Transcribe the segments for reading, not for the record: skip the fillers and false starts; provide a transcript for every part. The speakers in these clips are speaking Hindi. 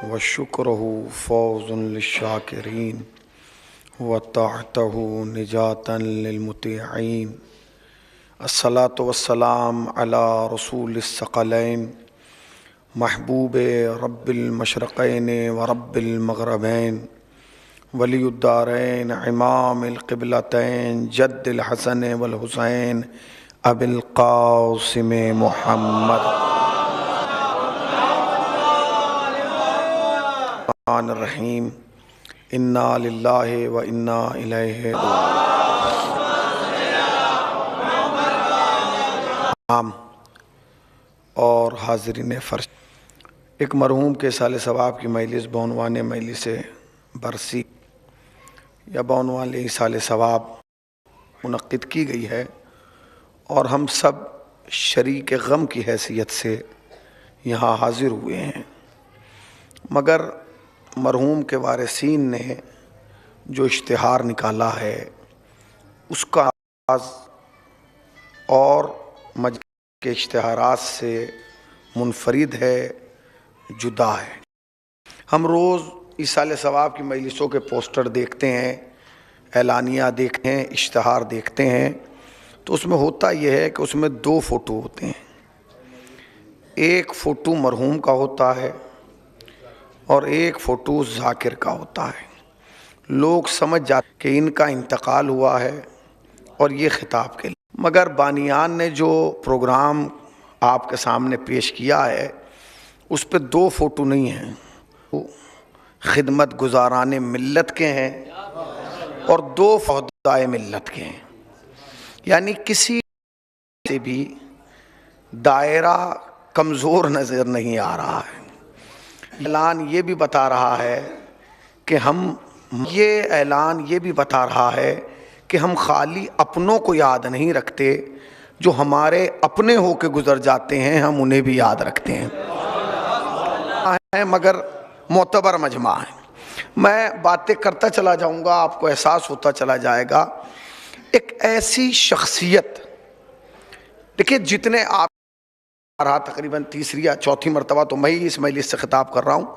व शुक्रहु फ़ौज़ुन लिश्शाकिरीन व ताअतहु निजातन लिलमुतीईन। अस्सलातु वस्सलाम अला रसूलिस सकलैन महबूब रब्बिल मशरक़ैन व रब्बिल मग़रबैन वलियुद्दारैन इमामिल क़िबलतैन जद्दिल हसन वल हुसैन अबिल क़ासिम मुहम्मद रहीम। इन्ना लिल्लाहि व इन्ना इलैहि राजिऊन। और हाज़रीन फ़र्श, एक मरहूम के साले सवाब की मजलिस बौनवान मजलिस बरसी या बौनवान साले सवाब मुनक़्क़िद की गई है और हम सब शरीक गम की हैसियत से यहाँ हाज़िर हुए हैं। मगर मरहूम के वारिसीन ने जो इश्तिहार निकाला है उसका आवाज़ और मजलिस के इश्तिहारात से मुनफरिद है, जुदा है। हम रोज़ इस साले सवाब की मजलिसों के पोस्टर देखते हैं, एलानिया देखते हैं, इश्तिहार देखते हैं, तो उसमें होता यह है कि उसमें दो फ़ोटो होते हैं। एक फ़ोटो मरहूम का होता है और एक फ़ोटो ज़ाकिर का होता है। लोग समझ जाते कि इनका इंतकाल हुआ है और ये ख़िताब के लिए। मगर बानियान ने जो प्रोग्राम आपके सामने पेश किया है उस पर दो फ़ोटो नहीं हैं। वो खिदमत गुजारान मिल्लत के हैं और दो फौदाए मिल्लत के हैं। यानी किसी से भी दायरा कमज़ोर नज़र नहीं आ रहा है। ऐलान ये भी बता रहा है कि ऐलान ये भी बता रहा है कि हम खाली अपनों को याद नहीं रखते, जो हमारे अपने होके गुजर जाते हैं हम उन्हें भी याद रखते हैं। मगर मोतबर मजमा है। मैं बातें करता चला जाऊंगा, आपको एहसास होता चला जाएगा। एक ऐसी शख्सियत, देखिए, जितने आप रहा तकरीबन तीसरी या चौथी मरतबा तो मैं ही इस मजलिस से खिताब कर रहा हूँ।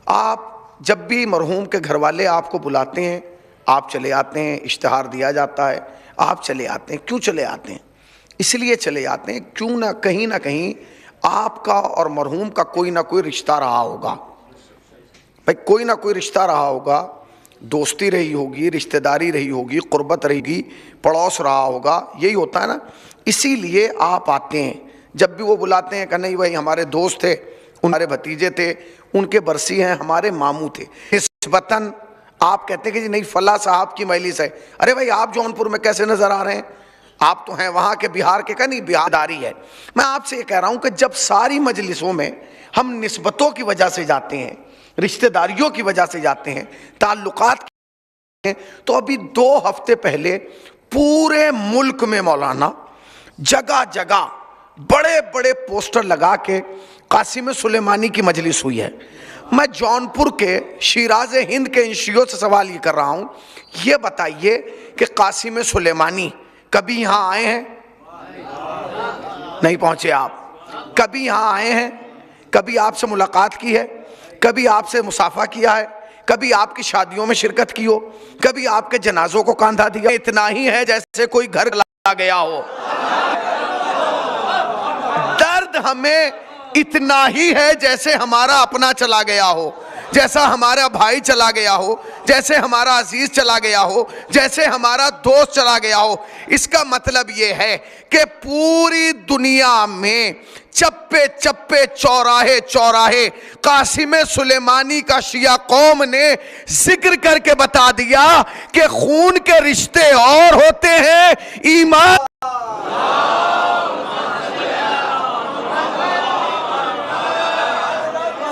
आप जब भी मरहूम के घर वाले आपको बुलाते हैं आप चले आते हैं, इश्तिहार दिया जाता है आप चले आते हैं। क्यों चले आते हैं? इसलिए चले आते हैं क्यों ना कहीं आपका और मरहूम का कोई ना कोई रिश्ता रहा होगा। भाई कोई ना कोई रिश्ता रहा होगा, दोस्ती रही होगी, रिश्तेदारी रही होगी, क़ुर्बत रहेगी, पड़ोस रहा होगा, यही होता है ना। इसीलिए आप आते हैं। जब भी वो बुलाते हैं कि नहीं भाई हमारे दोस्त थे, हमारे भतीजे थे, उनके बरसी हैं, हमारे मामू थे, निस्बतन आप कहते हैं कि जी नहीं फला साहब की मजलिस है। अरे भाई आप जौनपुर में कैसे नज़र आ रहे हैं? आप तो हैं वहाँ के, बिहार के का नहीं, बिहारदारी है। मैं आपसे ये कह रहा हूँ कि जब सारी मजलिसों में हम निस्बतों की वजह से जाते हैं, रिश्तेदारियों की वजह से जाते हैं, ताल्लुकात, तो अभी 2 हफ्ते पहले पूरे मुल्क में मौलाना जगह जगह बड़े बड़े पोस्टर लगा के कासिम सुलेमानी की मजलिस हुई है। मैं जौनपुर के शिराज हिंद के इंशियों से सवाल ये कर रहा हूँ, ये बताइए कि कासिम सुलेमानी कभी यहाँ आए हैं? नहीं पहुँचे आप। कभी यहाँ आए हैं? कभी आपसे मुलाकात की है? कभी आपसे मुसाफा किया है? कभी आपकी शादियों में शिरकत की हो? कभी आपके जनाजों को कांधा दिया? इतना ही है जैसे कोई घर ला गया हो। दर्द हमें इतना ही है जैसे हमारा अपना चला गया हो, जैसा हमारा भाई चला गया हो, जैसे हमारा अजीज चला गया हो, जैसे हमारा दोस्त चला गया हो। इसका मतलब यह है कि पूरी दुनिया में चप्पे चप्पे, चौराहे चौराहे कासिम सुलेमानी का शिया कौम ने जिक्र करके बता दिया कि खून के रिश्ते और होते हैं, ईमान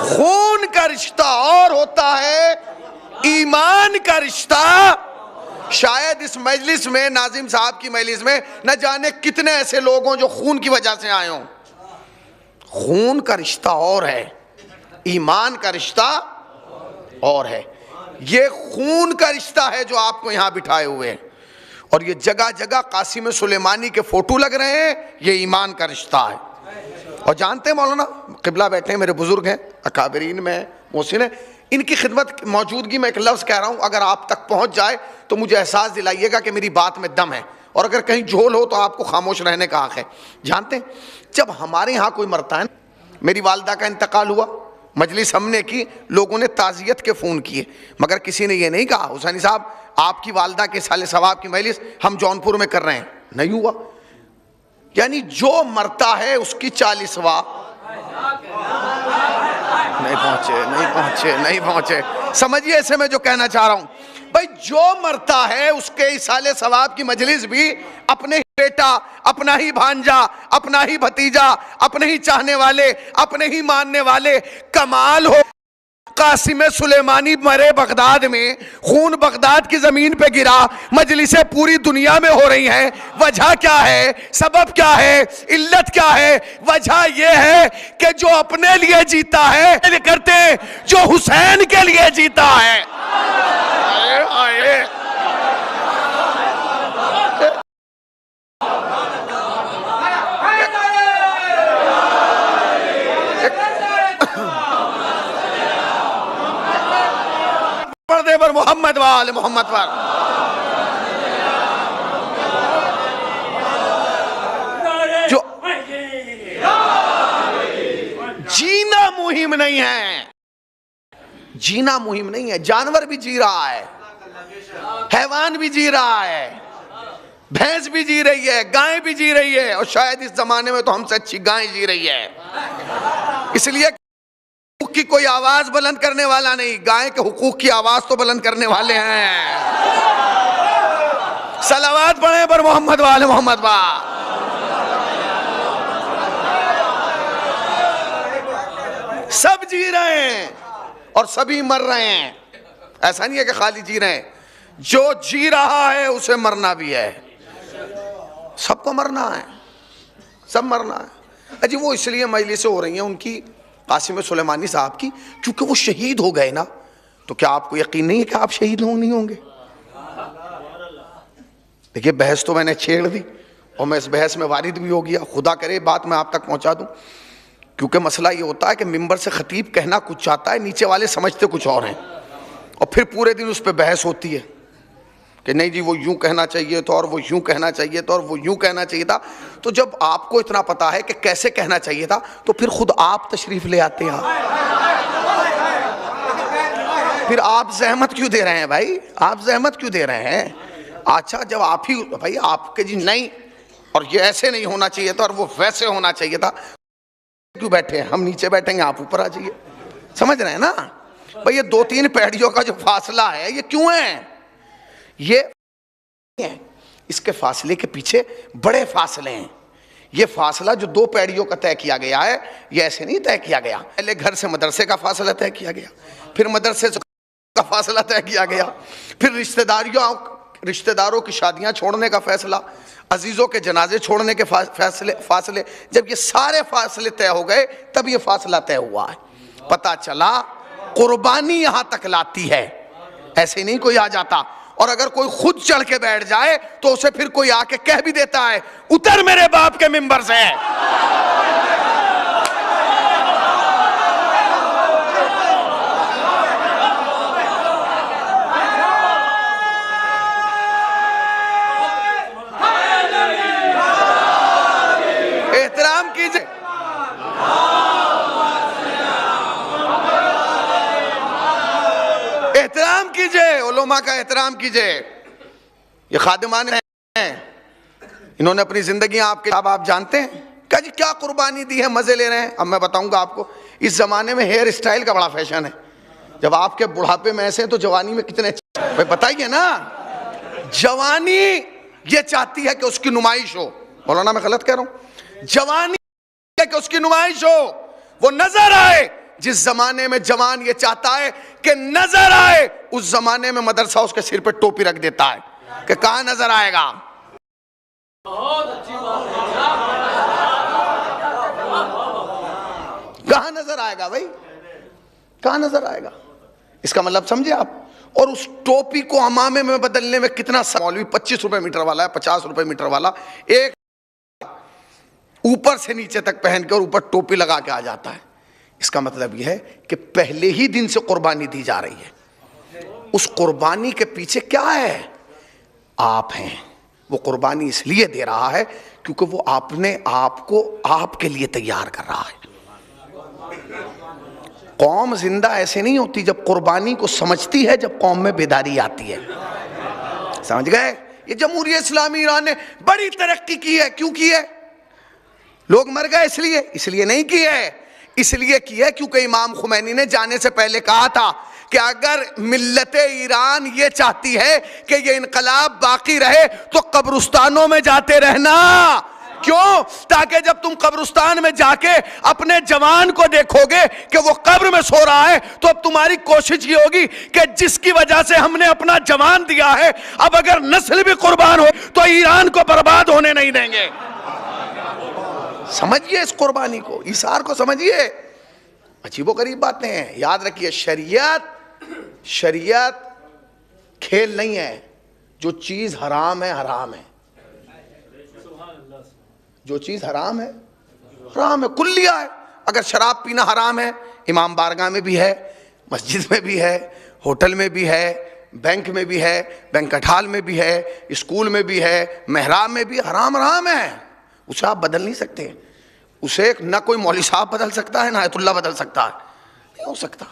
खून का रिश्ता और होता है, ईमान का रिश्ता। शायद इस मजलिस में, नाजिम साहब की मजलिस में, न जाने कितने ऐसे लोग हों जो खून की वजह से आए हों। खून का रिश्ता और है, ईमान का रिश्ता और है। ये खून का रिश्ता है जो आपको यहां बिठाए हुए हैं, और ये जगह जगह कासिम सुलेमानी के फोटो लग रहे हैं, ये ईमान का रिश्ता है। और जानते हैं मौलाना किबला बैठे हैं, मेरे बुजुर्ग हैं, अकाबरीन में मोहसिन है, इनकी खिदमत मौजूदगी में एक लफ्ज़ कह रहा हूँ, अगर आप तक पहुँच जाए तो मुझे एहसास दिलाइएगा कि मेरी बात में दम है, और अगर कहीं झोल हो तो आपको खामोश रहने का हक है। जानते हैं, जब हमारे यहाँ कोई मरता है, मेरी वालदा का इंतकाल हुआ, मजलिस हमने की, लोगों ने ताज़ियत के फ़ोन किए, मगर किसी ने ये नहीं कहा हुसैनी साहब आपकी वालदा के साले सवाब की मजलिस हम जौनपुर में कर रहे हैं, नहीं हुआ। यानी जो मरता है उसकी 40वां नहीं पहुंचे। समझिए इसे मैं जो कहना चाह रहा हूं भाई, जो मरता है उसके इसाले सवाब की मजलिस भी अपने ही बेटा, अपना ही भांजा, अपना ही भतीजा, अपने ही चाहने वाले, अपने ही मानने वाले, कमाल हो। कासिम सुलेमानी मरे बगदाद में, खून बगदाद की जमीन पे गिरा, मजलिसें पूरी दुनिया में हो रही हैं। वजह क्या है, सबब क्या है, इल्लत क्या है? वजह यह है कि जो अपने लिए जीता है करते, जो हुसैन के लिए जीता है। आए, आए। पर्दे पर मोहम्मद वाले मोहम्मद पर जो जीना मुहिम नहीं है, जीना मुहिम नहीं है। जानवर भी जी रहा है, हैवान भी जी रहा है, भैंस भी जी रही है, गाय भी जी रही है, और शायद इस जमाने में तो हमसे अच्छी गाय जी रही है। इसलिए की कोई आवाज बुलंद करने वाला नहीं, गाय के हुकूक की आवाज तो बुलंद करने वाले हैं। सलावत पढ़े पर मोहम्मद वाले मोहम्मद बा। सब जी रहे हैं और सभी मर रहे हैं। ऐसा नहीं है कि खाली जी रहे हैं, जो जी रहा है उसे मरना भी है। सबको मरना है, सब मरना है। अजी वो इसलिए मजलिसें हो रही हैं उनकी, कासिम सुलेमानी साहब की, क्योंकि वो शहीद हो गए ना। तो क्या आपको यकीन नहीं है कि आप शहीद नहीं होंगे? देखिए बहस तो मैंने छेड़ दी और मैं इस बहस में वारिद भी हो गया। खुदा करे बात मैं आप तक पहुंचा दूं, क्योंकि मसला ये होता है कि मिंबर से खतीब कहना कुछ चाहता है, नीचे वाले समझते कुछ और हैं, और फिर पूरे दिन उस पर बहस होती है कि नहीं जी वो यूं कहना चाहिए तो, और वो यूं कहना चाहिए तो, और वो यूं कहना चाहिए था। तो जब आपको इतना पता है कि कैसे कहना चाहिए था, तो फिर खुद आप तशरीफ ले आते हैं। फिर आप जहमत क्यों दे रहे हैं भाई? आप जहमत क्यों दे रहे हैं? अच्छा जब आप ही भाई आपके जी नहीं, और ये ऐसे नहीं होना चाहिए था और वो वैसे होना चाहिए था, क्यों बैठे हैं? हम नीचे बैठेंगे, आप ऊपर आ जाइए। समझ रहे हैं ना भाई? ये 2-3 पैड़ियों का जो फासला है ये क्यों है? ये है, इसके फासले के पीछे बड़े फासले हैं। ये फासला जो 2 पैड़ियों का तय किया गया है, ये ऐसे नहीं तय किया गया। पहले घर से मदरसे का फासला तय किया गया, फिर मदरसे का फासला तय किया गया, फिर रिश्तेदारों की शादियां छोड़ने का फैसला, अजीजों के जनाजे छोड़ने के फासले। जब ये सारे फासले तय हो गए तब ये फासला तय हुआ है। पता चला कुर्बानी यहां तक लाती है, ऐसे नहीं कोई आ जाता। और अगर कोई खुद चढ़ के बैठ जाए तो उसे फिर कोई आके कह भी देता है उतर मेरे बाप के मिंबर से। एहतराम कीजिए, एहतराम कीजिए, उलमा का एहतराम कीजिए। ये खादिमान हैं, इन्होंने अपनी जिंदगी आपके आप जानते हैं क्या जी क्या कुर्बानी दी है, मजे ले रहे हैं। अब मैं बताऊंगा आपको, इस जमाने में हेयर स्टाइल का बड़ा फैशन है। जब आपके बुढ़ापे में ऐसे हैं तो जवानी में कितने भाई बताइए ना। जवानी ये चाहती है कि उसकी नुमाइश हो। मौलाना मैं गलत कह रहा हूं? जवानी है कि उसकी नुमाइश हो, वो नजर आए। जिस जमाने में जवान ये चाहता है कि नजर आए, उस जमाने में मदरसा उसके सिर पे टोपी रख देता है कि कहां नजर आएगा। बहुत अच्छी बात, कहां नजर आएगा भाई, कहां नजर आएगा? इसका मतलब समझे आप? और उस टोपी को हमामे में बदलने में कितना मौलवी 25 रुपए मीटर वाला है, 50 रुपए मीटर वाला एक, ऊपर से नीचे तक पहन कर ऊपर टोपी लगा के आ जाता है। इसका मतलब यह है कि पहले ही दिन से कुर्बानी दी जा रही है। उस कुर्बानी के पीछे क्या है? आप हैं। वो कुर्बानी इसलिए दे रहा है क्योंकि वो अपने आप को आपके लिए तैयार कर रहा है। कौम जिंदा ऐसे नहीं होती, जब कुर्बानी को समझती है, जब कौम में बेदारी आती है। समझ गए? ये जमहूरियत इस्लामी ईरान ने बड़ी तरक्की की है। क्यों की है? लोग मर गए इसलिए नहीं की है। इसलिए की है क्योंकि इमाम खुमैनी ने जाने से पहले कहा था कि अगर मिल्लत ईरान ये चाहती है कि ये इनकलाब बाकी रहे तो कब्रिस्तानों में जाते रहना। क्यों? ताकि जब तुम कब्रिस्तान में जाके अपने जवान को देखोगे कि वो कब्र में सो रहा है, तो अब तुम्हारी कोशिश ये होगी कि जिसकी वजह से हमने अपना जवान दिया है, अब अगर नस्ल भी कुर्बान हो तो ईरान को बर्बाद होने नहीं देंगे। समझिए इस कुर्बानी को, इसार को समझिए। अजीबोगरीब बातें हैं। याद रखिए, शरीयत खेल नहीं है। जो चीज हराम है हराम है, जो चीज हराम है कुल्लिया है। अगर शराब पीना हराम है, इमाम बारगाह में भी है, मस्जिद में भी है, होटल में भी है, बैंक में भी है, बैंक्वेट हॉल में भी है, स्कूल में भी है, मेहराब में भी हराम है। उसे आप बदल नहीं सकते। उसे ना कोई मौलवी साहब बदल सकता है, ना आयतुल्लाह बदल सकता है, नहीं हो सकता।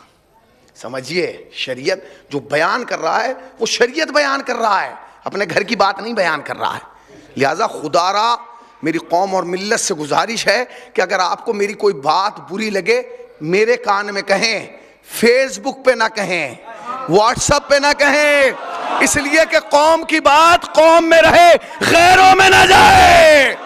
समझिए, शरीयत जो बयान कर रहा है वो शरीयत बयान कर रहा है, अपने घर की बात नहीं बयान कर रहा है। लिहाजा खुदारा मेरी कौम और मिल्लत से गुजारिश है कि अगर आपको मेरी कोई बात बुरी लगे, मेरे कान में कहें, फेसबुक पे ना कहें, व्हाट्सएप पे ना कहें, इसलिए कि कौम की बात कौम में रहे, गैरों में ना जाए।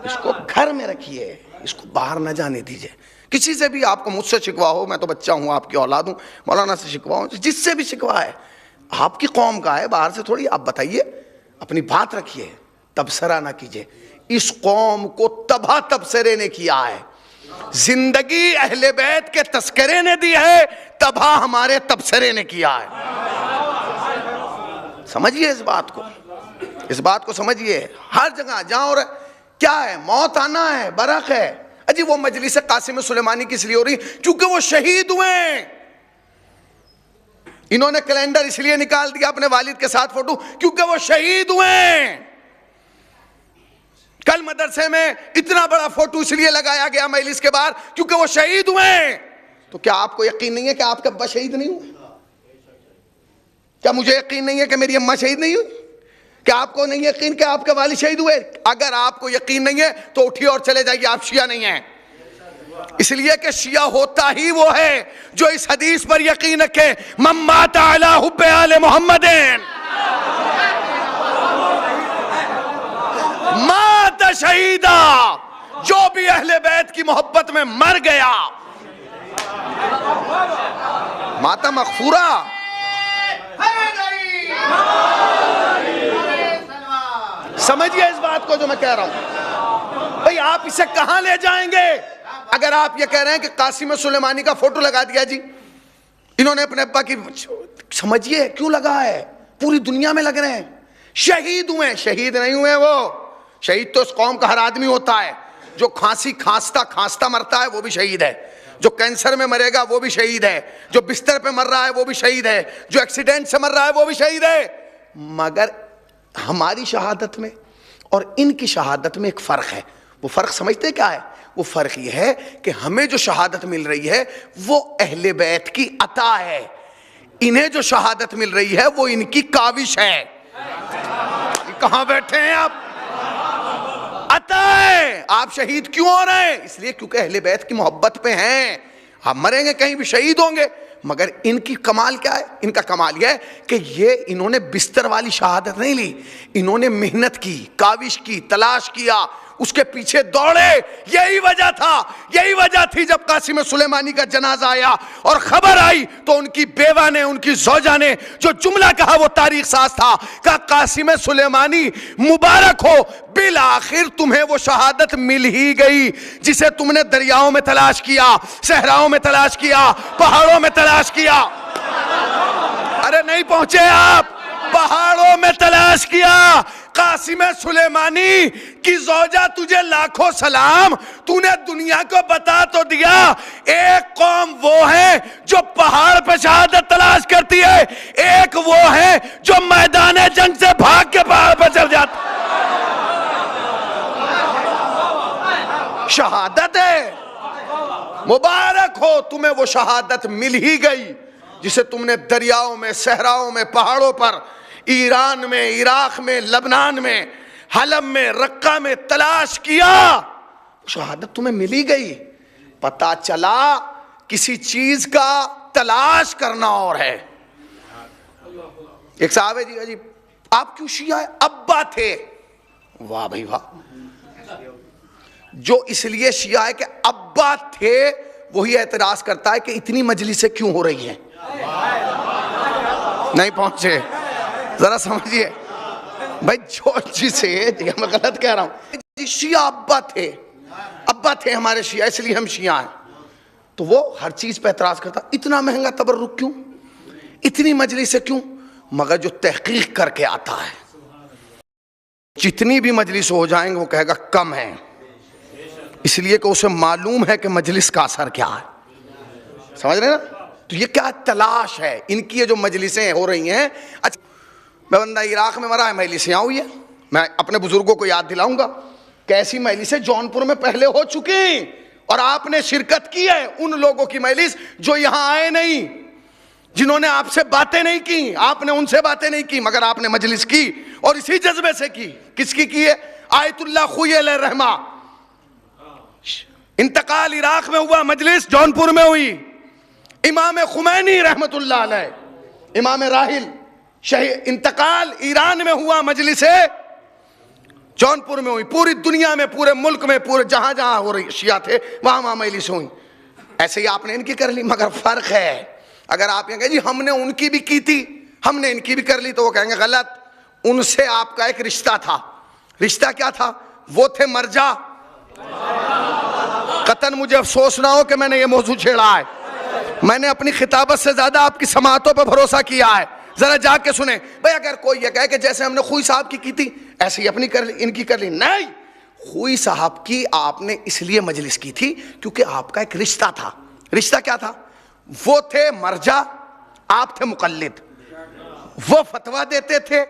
इसको घर में रखिए, इसको बाहर न जाने दीजिए। किसी से भी आपको, मुझसे शिकवा हो, मैं तो बच्चा हूं, आपकी औलाद हूं, मौलाना से शिकवा हो, जिससे भी शिकवा है, आपकी कौम का है, बाहर से थोड़ी। आप बताइए, अपनी बात रखिए, तबसरा ना कीजिए। इस कौम को तबाह तबसरे ने किया है, जिंदगी अहले बैत के तस्करे ने दी है, तबाह हमारे तबसरे ने किया है। समझिए इस बात को समझिए। हर जगह जहां और क्या है, मौत आना है, बरक है। अजी वो मजलिस कासिम सुलेमानी किस लिए हो रही? क्योंकि वो शहीद हुए। इन्होंने कैलेंडर इसलिए निकाल दिया अपने वालिद के साथ फोटो, क्योंकि वो शहीद हुए। कल मदरसे में इतना बड़ा फोटो इसलिए लगाया गया मजलिस के बाहर, क्योंकि वो शहीद हुए। तो क्या आपको यकीन नहीं है कि आपके अब्बा शहीद नहीं हुए? क्या मुझे यकीन नहीं है कि मेरी अम्मा शहीद नहीं हुई? क्या आपको नहीं यकीन कि आपके वालिद शहीद हुए? अगर आपको यकीन नहीं है तो उठिए और चले जाइए, आप शिया नहीं हैं। इसलिए कि शिया होता ही वो है जो इस हदीस पर यकीन रखे, मम्माता अला हुब्बे आले मुहम्मदिन माता शहीदा। जो भी अहले बैत की मोहब्बत में मर गया, माता मगफूरा। समझिए इस बात को जो मैं कह रहा हूं। भाई आप इसे कहां ले जाएंगे? अगर आप ये कह रहे हैं कि कासिम सुलेमानी का फोटो लगा दिया जी इन्होंने अपने अब्बा की, समझिए क्यों लगा है। पूरी दुनिया में लग रहे हैं। शहीद हुए, शहीद नहीं हुए वो। शहीद तो इस कौम का हर आदमी होता है। जो खांसी खांसता मरता है वो भी शहीद है, जो कैंसर में मरेगा वो भी शहीद है, जो बिस्तर पे मर रहा है वो भी शहीद है, जो एक्सीडेंट से मर रहा है वो भी शहीद है। मगर हमारी शहादत में और इनकी शहादत में एक फ़र्क है। वो फ़र्क समझते क्या है? वो फ़र्क ये है कि हमें जो शहादत मिल रही है वो अहले बैत की अता है, इन्हें जो शहादत मिल रही है वो इनकी काविश है। कहाँ बैठे हैं आप? अता है। आप शहीद क्यों हो रहे हैं? इसलिए क्योंकि अहले बैत की मोहब्बत पे हैं। आप मरेंगे कहीं भी शहीद होंगे। मगर इनकी कमाल क्या है? इनका कमाल यह है कि ये इन्होंने बिस्तर वाली शहादत नहीं ली, इन्होंने मेहनत की, काविश की, तलाश किया, उसके पीछे दौड़े। यही वजह थी जब कासिम सुलेमानी का जनाजा आया और खबर आई तो उनकी बेवा ने, उनकी ज़ौजा ने जो जुमला कहा वो तारीख साज था। कहा कासिम सुलेमानी मुबारक हो, बिल आखिर तुम्हें वो शहादत मिल ही गई जिसे तुमने दरियाओं में तलाश किया, सहराओं में तलाश किया, पहाड़ों में तलाश किया। अरे नहीं पहुंचे आप, पहाड़ों में तलाश किया। कासिम सुलेमानी की ज़ौजा तुझे लाखों सलाम, तूने दुनिया को बता तो दिया एक कौम वो है जो पहाड़ पे शहादत तलाश करती है, एक वो है जो मैदान जंग से भाग के पहाड़ पे चल जाता। शहादत है, मुबारक हो तुम्हें वो शहादत मिल ही गई जिसे तुमने दरियाओं में, सहराओं में, पहाड़ों पर, ईरान में, इराक में, लबनान में, हलम में, रक्का में तलाश किया। शहादत तुम्हें मिल ही गई। पता चला किसी चीज का तलाश करना और है। एक साहब है जी, अजीब, आप क्यों शिया है? अब्बा थे। वाह भाई वाह। जो इसलिए शिया है कि अब्बा थे, वही एतराज करता है कि इतनी मजलिसें क्यों हो रही हैं। नहीं पहुंचे, जरा समझिए भाई। जो जिसे मैं गलत कह रहा हूं, शिया अब्बा थे हमारे शिया, इसलिए हम शिया हैं। तो वो हर चीज पे एतराज करता, इतना महंगा तबर्रुक क्यों, इतनी मजलिसें क्यों? मगर जो तहकीक करके आता है, जितनी भी मजलिस हो जाएंगे वो कहेगा कम है, इसलिए कि उसे मालूम है कि मजलिस का असर क्या है। समझ रहे ना? तो ये क्या तलाश है इनकी, ये जो मजलिसें हो रही हैं। अच्छा, मैं बंदा इराक में मरा है, मजलिसें हुई है, मैं अपने बुजुर्गों को याद दिलाऊंगा कैसी मजलिसें जौनपुर में पहले हो चुकी, और आपने शिरकत की है। उन लोगों की मजलिस जो यहां आए नहीं, जिन्होंने आपसे बातें नहीं की, आपने उनसे बातें नहीं की, मगर आपने मजलिस की और इसी जज्बे से की। किसकी की है? आयतुल्लाह खुई रहमा, इंतकाल इराक में हुआ, मजलिस जौनपुर में हुई। इमाम खुमैनी रहमतुल्लाह अलैह, इमाम राहिल शहीद, इंतकाल ईरान में हुआ, मजलिस जौनपुर में हुई। पूरी दुनिया में, पूरे मुल्क में, पूरे जहां जहां हो रही शिया थे वहां वहां मजलिस हुई। ऐसे ही आपने इनकी कर ली, मगर फर्क है, अगर आप ये कहें जी हमने उनकी भी की थी, हमने इनकी भी कर ली, तो वो कहेंगे गलत। उनसे आपका एक रिश्ता था। रिश्ता क्या था? वो थे मरजा। कतन मुझे अफसोस ना हो कि मैंने ये मौजू छेड़ा है, मैंने अपनी खिताबत से ज्यादा आपकी समातों पर भरोसा किया है। जरा जाके सुने भाई। अगर कोई ये कहे कि जैसे हमने खुई साहब की थी ऐसे ही अपनी कर ली, इनकी कर ली, नहीं, खुई साहब की आपने इसलिए मजलिस की थी क्योंकि आपका एक रिश्ता था। रिश्ता क्या था? वो थे मरजा, आप थे मुकल्लिद। वो फतवा देते थे,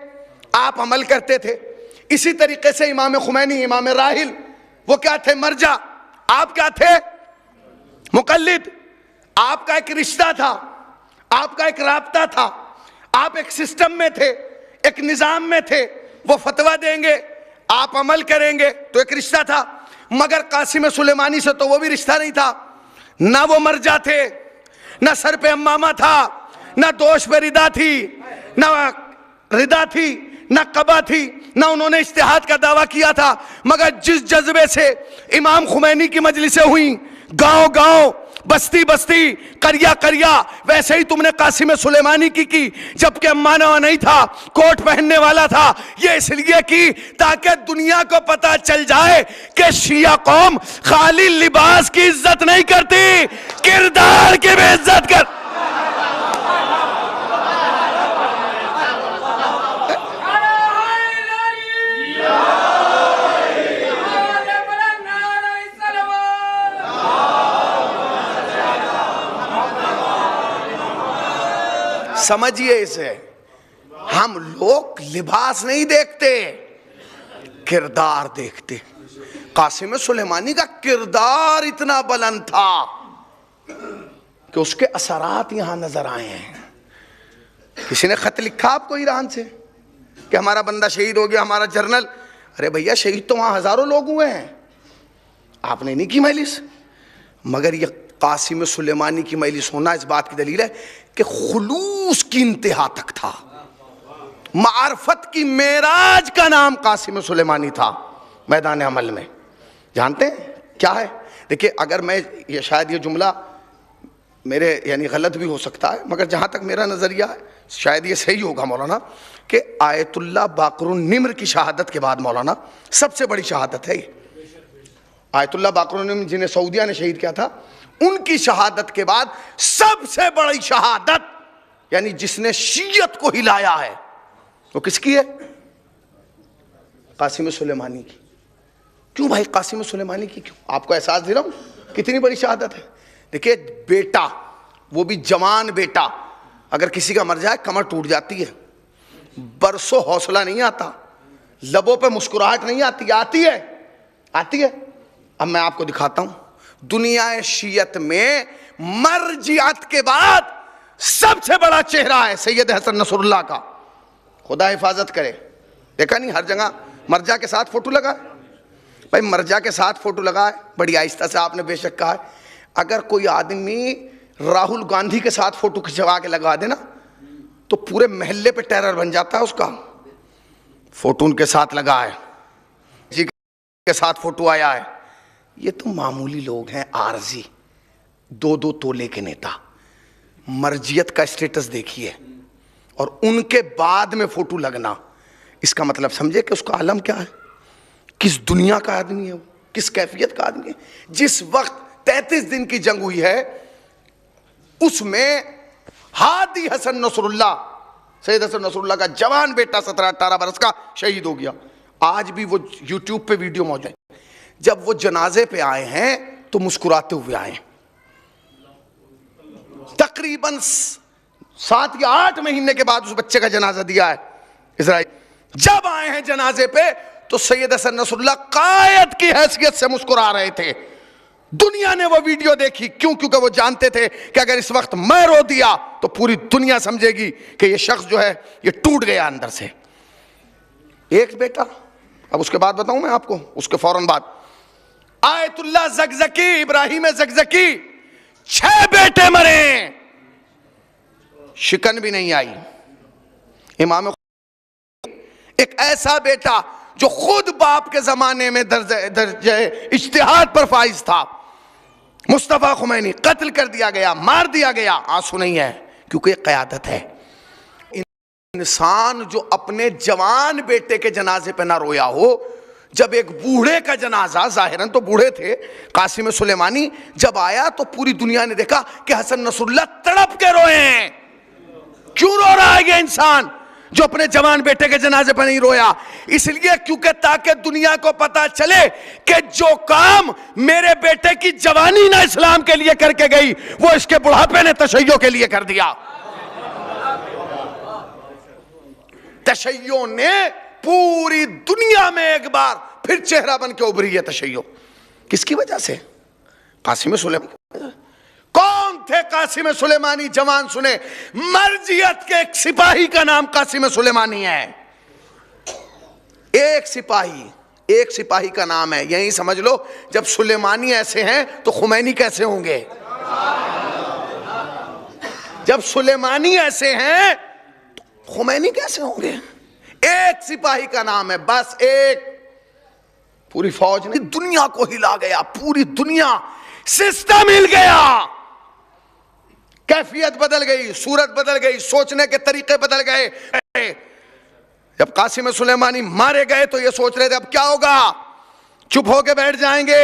आप अमल करते थे। इसी तरीके से इमाम खुमैनी, इमाम राहिल, वो क्या थे? मरजा, आप क्या थे? मुकल्लिद। आपका एक रिश्ता था, आपका एक राब्ता था, आप एक सिस्टम में थे, एक निजाम में थे। वो फतवा देंगे, आप अमल करेंगे, तो एक रिश्ता था। मगर कासिम सुलेमानी से तो वो भी रिश्ता नहीं था। ना वो मरजा थे, ना सर पे अम्मामा था, ना दोष पे रिदा थी, ना रिदा थी, ना कबा थी, ना उन्होंने इज्तिहाद का दावा किया था। मगर जिस जज्बे से इमाम खुमैनी की मजलिसें हुई, गांव गांव, बस्ती बस्ती, करिया करिया, वैसे ही तुमने कासिम सुलेमानी की जबकि अम्माना नहीं था, कोट पहनने वाला था। ये इसलिए की ताकि दुनिया को पता चल जाए कि शिया कौम खाली लिबास की इज्जत नहीं करती, किरदार की भी इज्जत कर। समझिए इसे, हम लोग लिबास नहीं देखते, किरदार देखते। कासिम सुलेमानी का किरदार इतना बुलंद था कि उसके असरात यहां नजर आए हैं। किसी ने खत लिखा आपको ईरान से कि हमारा बंदा शहीद हो गया, हमारा जर्नल। अरे भैया, शहीद तो वहां हजारों लोग हुए हैं, आपने नहीं की मजलिस। मगर ये कासिम सुलेमानी की मजलिस होना इस बात की दलील है कि खुलूस की इंतहा तक था। मारफत की मेराज का नाम कासिम सुलेमानी था मैदान अमल में। जानते हैं क्या है? देखिए, अगर मैं ये शायद ये जुमला मेरे यानी गलत भी हो सकता है, मगर जहाँ तक मेरा नज़रिया है शायद ये सही होगा मौलाना, कि आयतुल्लाह बाकरुन निम्र की शहादत के बाद मौलाना सबसे बड़ी शहादत है ये। आयतुल्लाह बाकरुन निम्र जिन्हें सऊदिया ने शहीद किया था, उनकी शहादत के बाद सबसे बड़ी शहादत, यानी जिसने शीयत को हिलाया है, वो किसकी है? कासिम सुलेमानी की। क्यों भाई कासिम सुलेमानी की क्यों? आपको एहसास दे रहा हूं कितनी बड़ी शहादत है। देखिए बेटा, वो भी जवान बेटा, अगर किसी का मर जाए कमर टूट जाती है, बरसों हौसला नहीं आता, लबों पे मुस्कुराहट नहीं आती, आती है। अब मैं आपको दिखाता हूं, दुनिया शियत में मरजियत के बाद सबसे बड़ा चेहरा है सैयद हसन नसरुल्लाह का, खुदा हिफाजत करे। देखा नहीं हर जगह मर्जा के साथ फोटो लगा है। भाई मर्जा के साथ फोटो लगा है, बड़ी आहिस्ता से आपने बेशक कहा है। अगर कोई आदमी राहुल गांधी के साथ फोटो खिंचवा के लगा देना तो पूरे मोहल्ले पे टेरर बन जाता है उसका। फोटो उनके साथ लगा है, जी के साथ फोटो आया है। ये तो मामूली लोग हैं, आरजी 2-2 तोले के नेता। मर्जियत का स्टेटस देखिए और उनके बाद में फोटो लगना, इसका मतलब समझे कि उसका आलम क्या है, किस दुनिया का आदमी है वो, किस कैफियत का आदमी है। जिस वक्त 33 दिन की जंग हुई है उसमें Hadi Hassan Nasrallah, Sayyed Hassan Nasrallah का जवान बेटा 17-18 बरस का शहीद हो गया। आज भी वो यूट्यूब पे वीडियो मौजूद है। जब वो जनाजे पे आए हैं तो मुस्कुराते हुए आए। तकरीबन 7 या 8 महीने के बाद उस बच्चे का जनाजा दिया है इजराइल। जब आए हैं जनाजे पे तो सैयद हसन नसरुल्लाह कायद की हैसियत से मुस्कुरा रहे थे। दुनिया ने वो वीडियो देखी, क्यों? क्योंकि वो जानते थे कि अगर इस वक्त मैं रो दिया तो पूरी दुनिया समझेगी कि ये शख्स जो है ये टूट गया अंदर से। एक बेटा, अब उसके बाद बताऊं मैं आपको, उसके फौरन बाद आयतुल्लाह ज़कज़की, इब्राहिम ज़कज़की, 6 बेटे मरे, शिकन भी नहीं आई। इमाम, एक ऐसा बेटा जो खुद बाप के जमाने में दर्जे इज्तिहाद पर फाइज था, मुस्तफा खुमैनी कत्ल कर दिया गया, मार दिया गया। आंसू नहीं है क्योंकि क़यादत है। इंसान जो अपने जवान बेटे के जनाजे पे ना रोया हो, जब एक बूढ़े का जनाजा, जाहिरन तो बूढ़े थे, कासिम सुलेमानी जब आया तो पूरी दुनिया ने देखा कि हसन नसरुल्लाह तड़प के रोए हैं। क्यों रो रहा है ये इंसान जो अपने जवान बेटे के जनाजे पर नहीं रोया? इसलिए क्योंकि ताकि दुनिया को पता चले कि जो काम मेरे बेटे की जवानी ना इस्लाम के लिए करके गई, वो इसके बुढ़ापे ने तशय्यो के लिए कर दिया। तशय्यो ने पूरी दुनिया में एक बार फिर चेहरा बन के उभरी है। तशय्यो किसकी वजह से? कासिम सुलेमानी। कौन थे कासिम सुलेमानी? जवान सुने, मर्जियत के एक सिपाही का नाम कासिम सुलेमानी है। एक सिपाही का नाम है। यही समझ लो, जब सुलेमानी ऐसे हैं तो खुमैनी कैसे होंगे? जब सुलेमानी ऐसे हैं तो खुमैनी कैसे होंगे? एक सिपाही का नाम है, बस एक। पूरी फौज ने दुनिया को हिला गया, पूरी दुनिया, सिस्टम हिल गया, कैफियत बदल गई, सूरत बदल गई, सोचने के तरीके बदल गए। जब कासिम सुलेमानी मारे गए तो ये सोच रहे थे अब क्या होगा, चुप होके बैठ जाएंगे।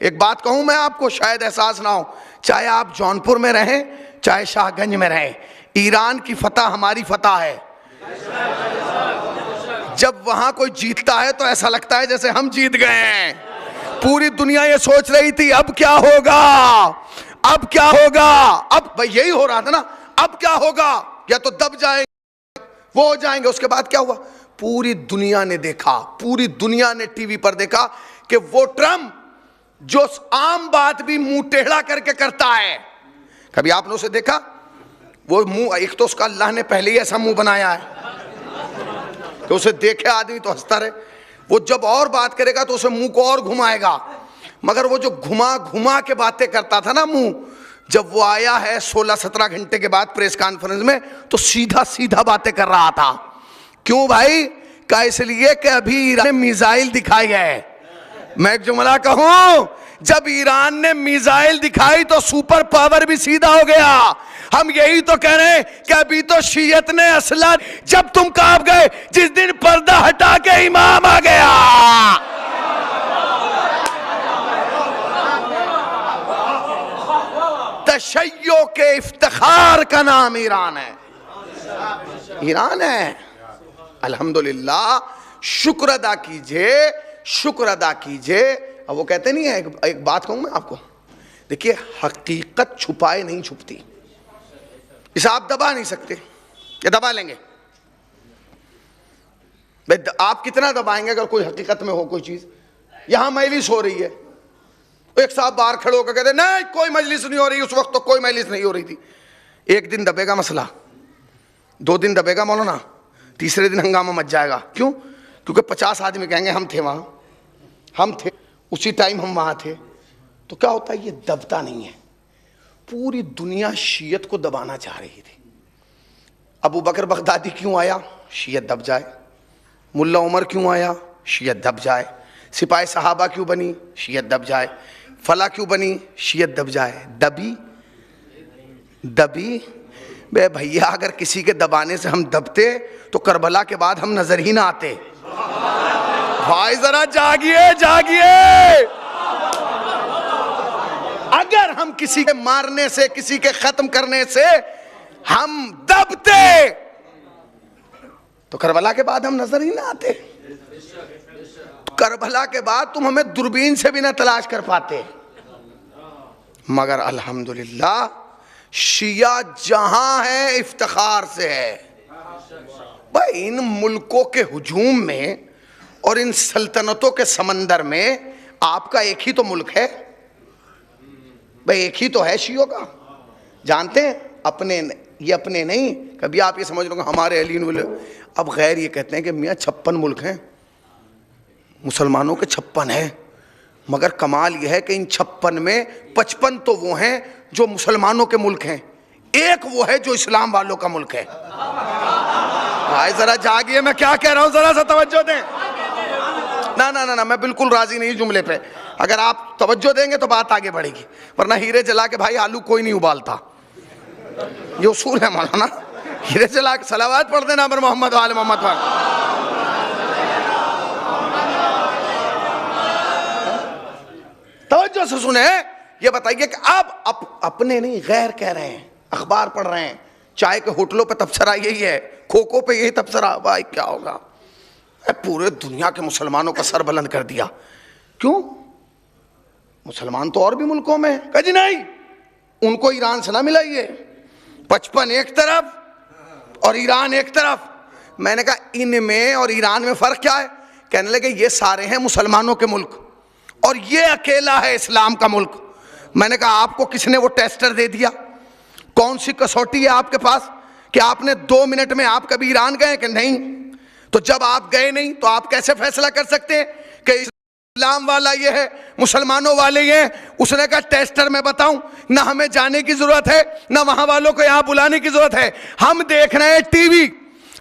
एक बात कहूं मैं आपको, शायद एहसास ना हो, चाहे आप जौनपुर में रहें चाहे शाहगंज में रहें, ईरान की फतह हमारी फतह है। जब वहां कोई जीतता है तो ऐसा लगता है जैसे हम जीत गए हैं। पूरी दुनिया ये सोच रही थी अब क्या होगा, अब क्या होगा। अब भाई यही हो रहा था ना, अब क्या होगा, या तो दब जाएंगे, वो हो जाएंगे। उसके बाद क्या हुआ? पूरी दुनिया ने देखा, पूरी दुनिया ने टीवी पर देखा कि वो ट्रम्प जो आम बात भी मुंह टेढ़ा करके करता है, कभी आपने उसे देखा? वो मुंह, एक तो उसका अल्लाह ने पहले ही ऐसा मुंह बनाया है कि उसे देखे आदमी तो हंसता रहे। वो जब और बात करेगा तो उसे मुंह को और घुमाएगा, मगर वो जो घुमा घुमा के बातें करता था ना मुंह, जब वो आया है 16-17 घंटे के बाद प्रेस कॉन्फ्रेंस में तो सीधा सीधा बातें कर रहा था। क्यों भाई? क्या इसलिए कि अभी ईरान ने मिसाइल दिखाई है। मैं एक जुमला कहूं, जब ईरान ने मिसाइल दिखाई तो सुपर पावर भी सीधा हो गया। हम यही तो कह रहे हैं कि अभी तो शियत ने असला, जब तुम कांप गए जिस दिन पर्दा हटा के इमाम आ गया। तशय्यो के इफ्तिखार का नाम ईरान है, ईरान है। अल्हम्दुलिल्लाह, शुक्र अदा कीजिए, शुक्र अदा कीजिए। अब वो कहते नहीं है, एक बात कहूं मैं आपको, देखिए हकीकत छुपाए नहीं छुपती, इसे आप दबा नहीं सकते, ये दबा लेंगे भाई, आप कितना दबाएंगे अगर कोई हकीकत में हो कोई चीज। यहां मजलिस हो रही है, एक साहब बाहर खड़े होकर कहते नहीं कोई मजलिस नहीं हो रही, उस वक्त तो कोई मजलिस नहीं हो रही थी। एक दिन दबेगा मसला, 2 दिन दबेगा मौलाना, तीसरे दिन हंगामा मच जाएगा। क्यों? क्योंकि 50 आदमी कहेंगे हम थे वहां, हम थे उसी टाइम, हम वहां थे। तो क्या होता है, ये दबता नहीं है। पूरी दुनिया शियत को दबाना चाह रही थी। अबू बकर बगदादी क्यों आया, शियत दब जाए। मुल्ला उमर क्यों आया, शियत दब जाए। सिपाही सहाबा क्यों बनी, शियत दब जाए। फला क्यों बनी, शियत दब जाए। दबी दबी बे भैया, अगर किसी के दबाने से हम दबते तो करबला के बाद हम नजर ही ना आते। भाई जरा जागिए जागिए। अगर हम किसी के मारने से, किसी के खत्म करने से हम दबते तो करबला के बाद हम नजर ही ना आते। करबला के बाद तुम हमें दूरबीन से भी ना तलाश कर पाते। मगर अल्हम्दुलिल्लाह शिया जहां है इफ्तिखार से है। भाई इन मुल्कों के हुजूम में और इन सल्तनतों के समंदर में आपका एक ही तो मुल्क है भाई, एक ही तो है शियों का। जानते हैं, अपने ये अपने नहीं, कभी आप ये समझ लो हमारे अली बोले। अब गैर ये कहते हैं कि मियाँ 56 मुल्क हैं, मुसलमानों के 56 हैं, मगर कमाल यह है कि इन 56 में 55 तो वो हैं जो मुसलमानों के मुल्क हैं, एक वो है जो इस्लाम वालों का मुल्क है। भाई जरा जागिए, मैं क्या कह रहा हूं, जरा सा तवज्जो दें। ना ना ना ना, मैं बिल्कुल राजी नहीं जुमले पे। अगर आप तवज्जो देंगे तो बात आगे बढ़ेगी, वरना हीरे जला के भाई आलू कोई नहीं उबालता, ये उसूल है मौलाना। हीरे जला के सलावात पढ़ देना पर मोहम्मद वाले मोहम्मद वाले। तवज्जो से सुने, ये बताइए कि आप अपने नहीं गैर कह रहे हैं, अखबार पढ़ रहे हैं, चाय के होटलों पे तबसरा यही है, खोखो पे यही तबसरा। भाई क्या होगा, पूरे दुनिया के मुसलमानों का सर बुलंद कर दिया। क्यों? मुसलमान तो और भी मुल्कों में है। कहा जी नहीं, उनको ईरान से ना मिलाइए, 55 एक तरफ और ईरान एक तरफ। मैंने कहा इनमें और ईरान में फर्क क्या है? कहने लगे ये सारे हैं मुसलमानों के मुल्क और ये अकेला है इस्लाम का मुल्क। मैंने कहा आपको किसने वो टेस्टर दे दिया? कौन सी कसौटी है आपके पास कि आपने 2 मिनट में आप कभी ईरान गए कि नहीं? तो जब आप गए नहीं तो आप कैसे फैसला कर सकते हैं कि इस्लाम वाला ये है, मुसलमानों वाले ये हैं? उसने कहा टेस्टर मैं बताऊं, ना हमें जाने की जरूरत है, ना वहां वालों को यहां बुलाने की जरूरत है। हम देख रहे हैं टीवी,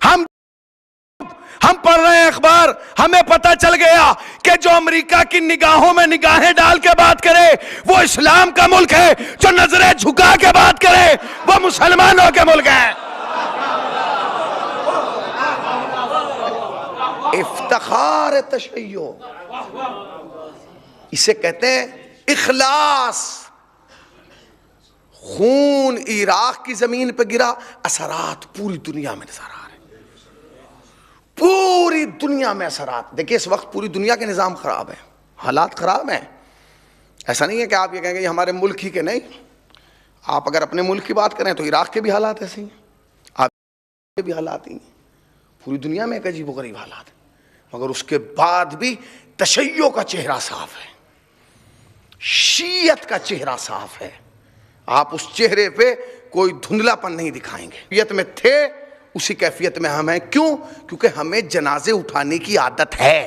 हम पढ़ रहे हैं अखबार, हमें पता चल गया कि जो अमेरिका की निगाहों में निगाहें डाल के बात करे वो इस्लाम का मुल्क है, जो नजरें झुका के बात करे वो मुसलमानों के मुल्क है। इफ्तिखार तशय्यो, इसे कहते हैं इखलास। खून इराक की जमीन पर गिरा, असरात पूरी दुनिया में नजर आ रहे, पूरी दुनिया में असरात। देखिए इस वक्त पूरी दुनिया के निज़ाम खराब है, हालात खराब हैं। ऐसा नहीं है कि आप ये कहेंगे ये हमारे मुल्क ही के, नहीं। आप अगर अपने मुल्क की बात करें तो इराक के भी हालात ऐसे ही हैं, आप के भी हालात ही हैं, पूरी दुनिया में एक अजीब गरीब हालात है। मगर उसके बाद भी तशय्यो का चेहरा साफ है, शीयत का चेहरा साफ है। आप उस चेहरे पे कोई धुंधलापन नहीं दिखाएंगे। कैफियत में थे उसी कैफियत में हम हैं। क्यों? क्योंकि हमें जनाजे उठाने की आदत है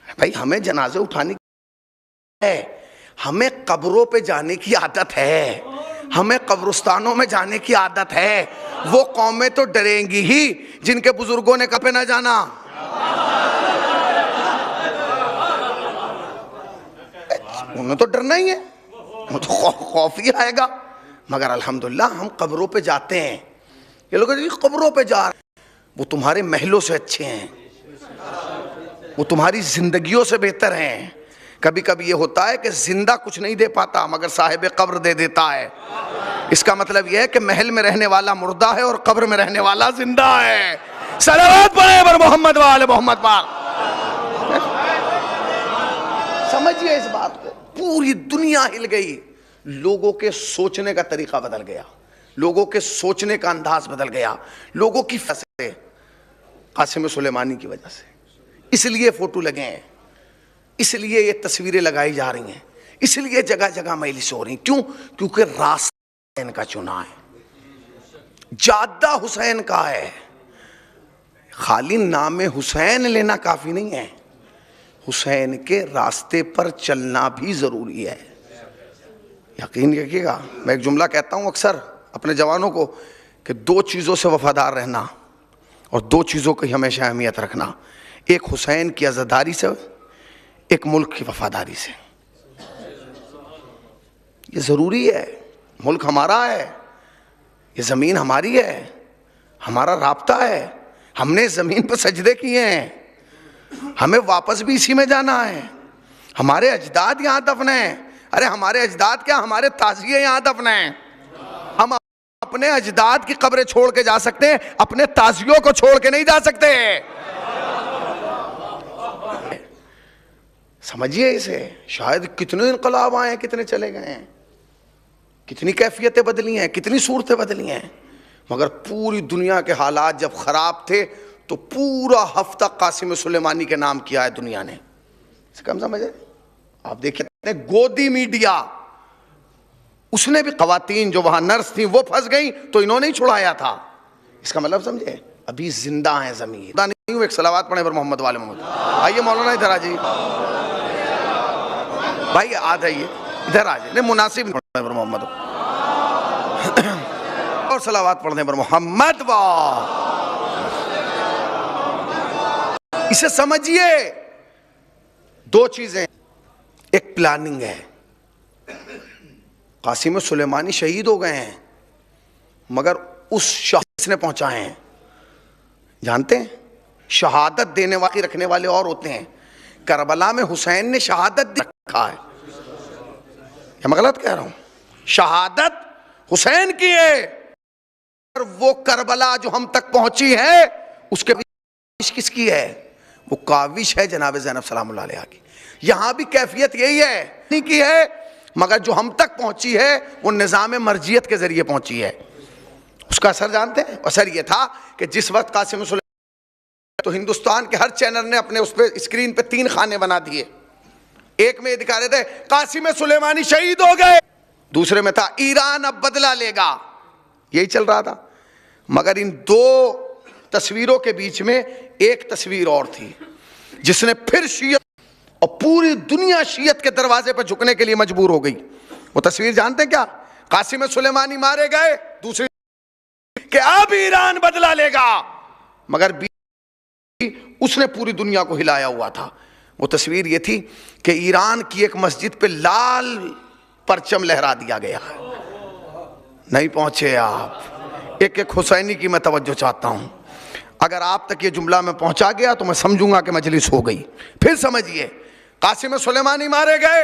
भाई, हमें जनाजे उठाने की है, हमें कब्रों पे जाने की आदत है, हमें कब्रिस्तानों में जाने की आदत है। वो कौमें तो डरेंगी ही जिनके बुजुर्गों ने कपे ना जाना। उन्हें तो डरना ही है, वो तो खौफ ही आएगा। मगर अल्हम्दुलिल्लाह हम कब्रों पे जाते हैं। ये लोग कब्रों पे जा रहे हैं, वो तुम्हारे महलों से अच्छे हैं, वो तुम्हारी जिंदगियों से बेहतर हैं। कभी कभी ये होता है कि जिंदा कुछ नहीं दे पाता मगर साहिब कब्र दे देता है। इसका मतलब यह है कि महल में रहने वाला मुर्दा है और कब्र में रहने वाला जिंदा है। सलावत पढ़े पर मोहम्मद वाले मोहम्मद पर। समझिए इस बात को, पूरी दुनिया हिल गई, लोगों के सोचने का तरीका बदल गया, लोगों के सोचने का अंदाज बदल गया, लोगों की फैसले कासिम सुलेमानी की वजह से। इसलिए फोटो लगे हैं, इसलिए ये तस्वीरें लगाई जा रही हैं, इसलिए जगह जगह मजलिस हो रही। क्यों? क्योंकि रास्ता इनका चुना है, जादा हुसैन का है। खाली नाम हुसैन लेना काफी नहीं है, हुसैन के रास्ते पर चलना भी जरूरी है। यकीन रखिएगा, मैं एक जुमला कहता हूं अक्सर अपने जवानों को कि दो चीज़ों से वफादार रहना और दो चीज़ों की हमेशा अहमियत रखना, एक हुसैन की आज़ादारी से, एक मुल्क की वफादारी से। ये ज़रूरी है। मुल्क हमारा है, ये ज़मीन हमारी है, हमारा राब्ता है, हमने ज़मीन पर सजदे किए हैं, हमें वापस भी इसी में जाना है। हमारे अजदाद यहाँ दफन हैं। अरे हमारे अजदाद क्या, हमारे ताज़िए यहाँ दफन हैं। हम अपने अजदाद की कब्रें छोड़ के जा सकते हैं, अपने ताज़ियों को छोड़ के नहीं जा सकते। समझिए इसे। शायद कितने इनकलाब आए हैं, कितने चले गए हैं, कितनी कैफियतें बदली हैं, कितनी सूरतें बदली हैं, मगर पूरी दुनिया के हालात जब खराब थे तो पूरा हफ्ता कासिम सुलेमानी के नाम किया है दुनिया ने। इसे कम समझे। आप देखिए गोदी मीडिया, उसने भी खवातीन जो वहां नर्स थी वो फंस गई तो इन्होंने ही छुड़ाया था। इसका मतलब समझे, अभी जिंदा है जमीन। नहीं हूं, एक सलावत पढ़े पर मोहम्मद वाले मोहम्मद। आइए मौलाना इधर आ जाइए, भाई आ जाइए इधर आ जाइए। नहीं मुनासिब पढ़ने पर मोहम्मद और सलावत पढ़ने पर मोहम्मद वाह। इसे समझिए, दो चीजें, एक प्लानिंग है। कासिम सुलेमानी शहीद हो गए हैं, मगर उस शख्स ने पहुंचाए हैं। जानते हैं, शहादत देने वाले रखने वाले और होते हैं। करबला में हुसैन ने शहादत रखा है, या मैं गलत कह रहा हूं? शहादत हुसैन की है, और वो करबला जो हम तक पहुंची है उसके पीछे किसकी है? वो काविश है जनाब ज़ैनब सलामुल्लाह अलैहा की। यहां भी कैफियत यही है, नहीं की है, मगर जो हम तक पहुंची है वो निज़ाम मर्जियत के जरिए पहुंची है। उसका असर जानते हैं? असर ये था कि जिस वक्त कासिम सुलेमानी, तो हिंदुस्तान के हर चैनल ने अपने उस पर स्क्रीन पे 3 खाने बना दिए। एक में दिखा रहे थे कासिम सुलेमानी शहीद हो गए, दूसरे में था ईरान अब बदला लेगा, यही चल रहा था। मगर इन दो तस्वीरों के बीच में एक तस्वीर और थी जिसने फिर शियत और पूरी दुनिया शियत के दरवाजे पर झुकने के लिए मजबूर हो गई। वो तस्वीर जानते हैं क्या? कासिम सुलेमानी मारे गए, दूसरी कि अब ईरान बदला लेगा, मगर उसने पूरी दुनिया को हिलाया हुआ था। वो तस्वीर ये थी कि ईरान की एक मस्जिद पे लाल परचम लहरा दिया गया। नहीं पहुंचे आप। एक एक हुसैनी की मैं तवज्जो चाहता हूं। अगर आप तक ये जुमला में पहुंचा गया तो मैं समझूंगा कि मजलिस हो गई। फिर समझिए, कासिम सुलेमानी मारे गए,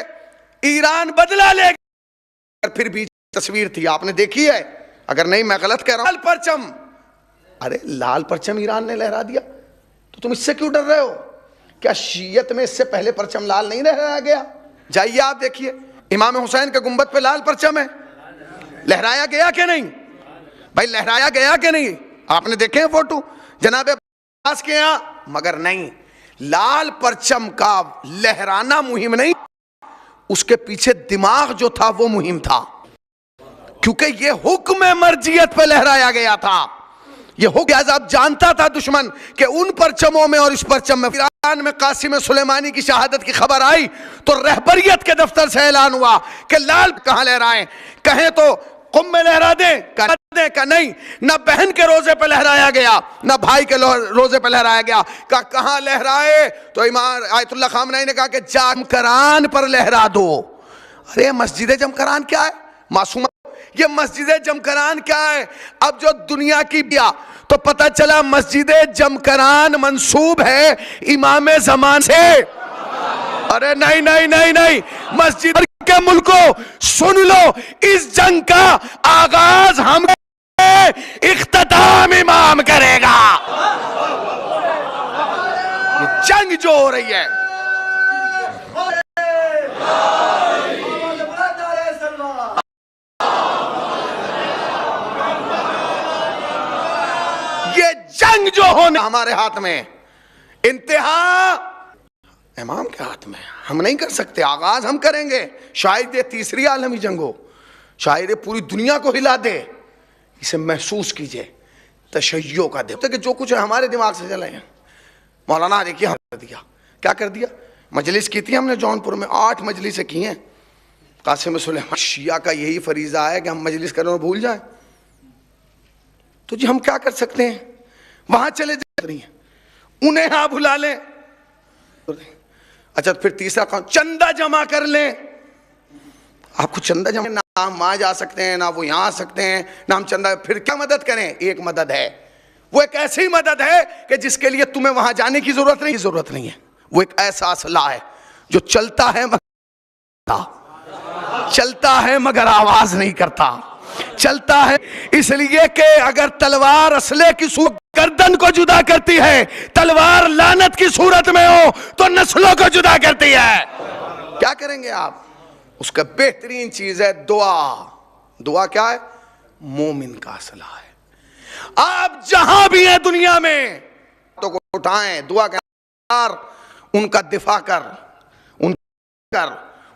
ईरान बदला लेगा। फिर भी तस्वीर थी, आपने देखी है? अगर नहीं मैं गलत कह रहा हूं। लाल परचम, अरे लाल परचम ईरान ने लहरा दिया तो तुम इससे क्यों डर रहे हो? क्या शियत में इससे पहले परचम लाल नहीं लहराया गया? जाइए आप देखिए, इमाम हुसैन के गुंबद पे लाल परचम है, लहराया गया कि नहीं? भाई लहराया गया कि नहीं? आपने देखे फोटो जनाब अब्बास के यहां? मगर नहीं, लाल परचम का लहराना मुहिम नहीं, उसके पीछे दिमाग जो था वो मुहिम था, क्योंकि ये हुक्म मर्जियत पे लहराया गया था। ये हुक्म अब जानता था दुश्मन कि उन परचमों में और इस परचम में। ईरान में कासिम सुलेमानी की शहादत की खबर आई तो रहबरियत के दफ्तर से ऐलान हुआ कि लाल कहां लहराएं। कहें तो कुम में लहरा दें, का नहीं, ना बहन के रोजे पे लहराया गया, ना भाई के रोजे पे लहराया गया। कहां लहराए? तो इमाम आयतुल्लाह खामनई ने कहा कि जमकरान पर लहरा दो। अरे मस्जिद जमकरान क्या है? मासूम, ये मस्जिद जमकरान क्या है? अब जो दुनिया की बिया तो पता चला मस्जिद जमकरान मंसूब है इमाम ज़मान से। अरे नहीं नहीं नहीं नहीं, मस्जिद के मुल्को सुन लो, इस जंग का आगाज हम इख्तिताम इमाम करेगा। ये जंग जो हो रही है, ये जंग जो होने हमारे हाथ में, इंतहा इमाम के हाथ में। हम नहीं कर सकते, आगाज हम करेंगे। शायद ये तीसरी आलमी जंग हो, शायद ये पूरी दुनिया को हिला दे। इसे महसूस कीजिए, तशय्यो का दे कि जो कुछ है हमारे दिमाग से चले हैं। मौलाना देखिए हम कर दिया, क्या कर दिया। मजलिस की थी हमने जौनपुर में, 8 मजलिसें की हैं। कासिम सुलेमान शिया का यही फरीजा है कि हम मजलिस करें और भूल जाएं। तो जी हम क्या कर सकते हैं, वहां चले जा रही हैं, उन्हें यहां बुला लें। अच्छा फिर तीसरा कौन, चंदा जमा कर लें। आपको चंदा जमा, ना हम वहां जा सकते हैं, ना वो यहां आ सकते हैं, ना हम चंदा। फिर क्या मदद करें, एक मदद है, वो एक ऐसी मदद है कि जिसके लिए तुम्हें वहां जाने की जरूरत नहीं है। वो एक ऐसा असला है जो चलता है मगर आवाज नहीं करता, चलता है इसलिए कि अगर तलवार असले की सूरत गर्दन को जुदा करती है, तलवार लानत की सूरत में हो तो नस्लों को जुदा करती है। क्या करेंगे आप, उसका बेहतरीन चीज है दुआ। दुआ क्या है, मोमिन का असला है। आप जहां भी हैं दुनिया में तो उठाएं, दुआ कर, उनका दिफा कर,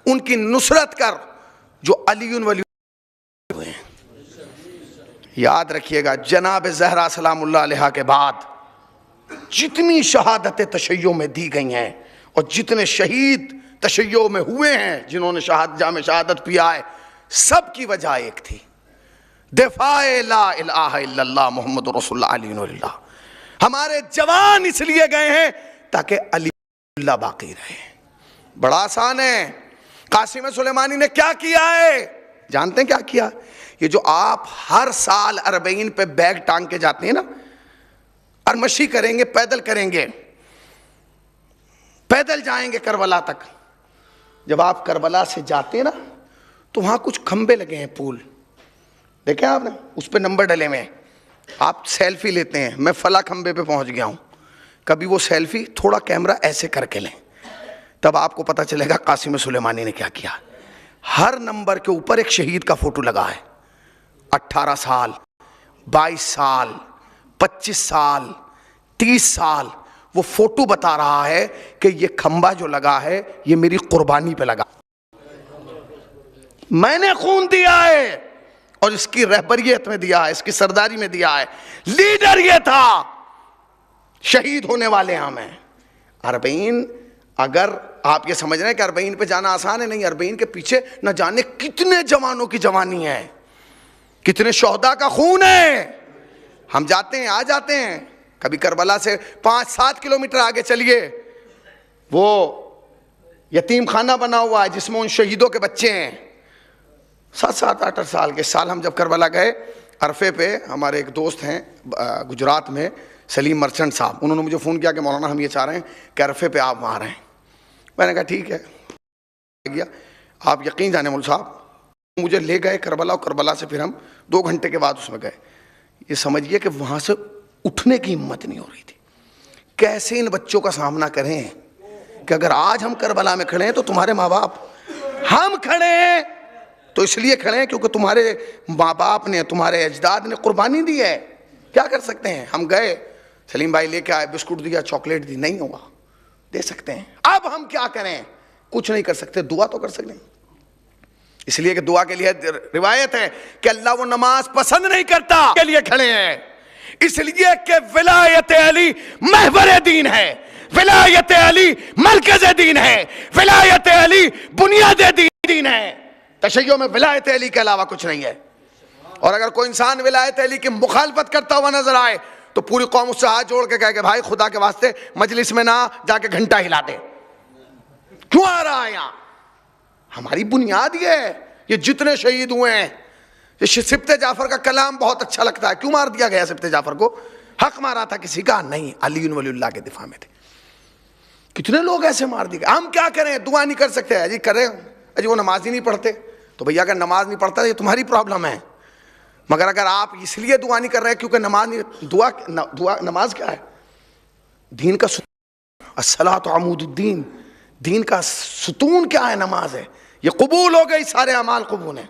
उनकी नुसरत कर जो अली वली हुए हैं। याद रखिएगा, जनाब ज़हरा सलामुल्लाह अलैहा के बाद जितनी शहादतें तशय्यो में दी गई हैं और जितने शहीद तशय्यो में हुए हैं, जिन्होंने जाम शहादत पिया है, सब की वजह एक थी, दिफाए ला इलाहा इल्लल्लाह मुहम्मद रसूलुल्लाह अलीउल्लाह। हमारे जवान इसलिए गए हैं ताकि अलीउल्लाह बाकी रहे। बड़ा आसान है। कासिम सुलेमानी ने क्या किया है, जानते हैं क्या किया? ये जो आप हर साल अरबईन पे बैग टांग के जाते हैं ना, अरमशी करेंगे, पैदल करेंगे, पैदल जाएंगे करबला तक। जब आप करबला से जाते हैं ना तो वहां कुछ खंबे लगे हैं, पुल देखे आपने, उस पर नंबर डले हुए हैं। आप सेल्फी लेते हैं, मैं फला खंबे पे पहुंच गया हूं, कभी वो सेल्फी थोड़ा कैमरा ऐसे करके लें, तब आपको पता चलेगा कासिम सुलेमानी ने क्या किया। हर नंबर के ऊपर एक शहीद का फोटो लगा है। 18 साल, 22 साल, 25 साल, 30 साल, वो फोटो बता रहा है कि ये खंबा जो लगा है ये मेरी कुर्बानी पे लगा, मैंने खून दिया है और इसकी रहबरियत में दिया है, इसकी सरदारी में दिया है। लीडर ये था, शहीद होने वाले हम हैं। अरबईन, अगर आप ये समझ रहे हैं कि अरबईन पे जाना आसान है, नहीं, अरबईन के पीछे न जाने कितने जवानों की जवानी है, कितने शोहदा का खून है। हम जाते हैं, आ जाते हैं, कभी करबला से 5-7 किलोमीटर आगे चलिए, वो यतीम खाना बना हुआ है जिसमें उन शहीदों के बच्चे हैं, 7-7, 8 साल के। साल हम जब करबला गए, अरफे पे हमारे एक दोस्त हैं गुजरात में, सलीम मर्चेंट साहब, उन्होंने मुझे फ़ोन किया कि मौलाना हम ये चाह रहे हैं कि अरफे पे आप वहाँ रहें। मैंने कहा ठीक है, गया। आप यकीन जाने मौलवी साहब, मुझे ले गए करबला, और करबला से फिर हम 2 घंटे के बाद उसमें गए। ये समझिए कि वहाँ से उठने की हिम्मत नहीं हो रही थी। कैसे इन बच्चों का सामना करें कि अगर आज हम करबला में खड़े हैं तो तुम्हारे माँ बाप, हम खड़े हैं तो इसलिए खड़े हैं क्योंकि तुम्हारे माँ बाप ने, तुम्हारे अजदाद ने कुर्बानी दी है। क्या कर सकते हैं? हम गए, सलीम भाई लेके आए, बिस्कुट दिया, चॉकलेट दी, नहीं होगा, दे सकते हैं। अब हम क्या करें? कुछ नहीं कर सकते, दुआ तो कर सकते हैं। इसलिए कि दुआ के लिए रिवायत है कि अल्लाह वो नमाज पसंद नहीं करता, के लिए खड़े हैं। इसलिए कि विलायत अली महवर दीन है, विलायत अली मरकज़ दीन है, विलायत अली बुनियाद दीन है। तशय्यो में विलायत अली के अलावा कुछ नहीं है। और अगर कोई इंसान विलायत अली की मुखालफत करता हुआ नजर आए तो पूरी कौम उससे हाथ जोड़ के कहे कि भाई खुदा के वास्ते मजलिस में ना जाके घंटा हिला दे, क्यों आ रहा है यहां? हमारी बुनियाद ये है। ये जितने शहीद हुए हैं, ये सिब्ते जाफर का कलाम बहुत अच्छा लगता है, क्यों मार दिया गया सिब्ते जाफर को? हक मारा था किसी का? नहीं, अली वलीउल्लाह के दिफा में थे। कितने लोग ऐसे मार दिए गए। हम क्या करें? दुआ नहीं कर सकते जी, करें अजी वो नमाज ही नहीं पढ़ते। तो भैया अगर नमाज नहीं पढ़ता ये तुम्हारी प्रॉब्लम है, मगर अगर आप इसलिए दुआ नहीं कर रहे हैं क्योंकि नमाज नहीं, दुआ नमाज क्या है? दीन का अस्सलातु अमूदुद्दीन, दीन का सुतून क्या है? नमाज है। ये कबूल हो गई, सारे अमाल कबूल हैं।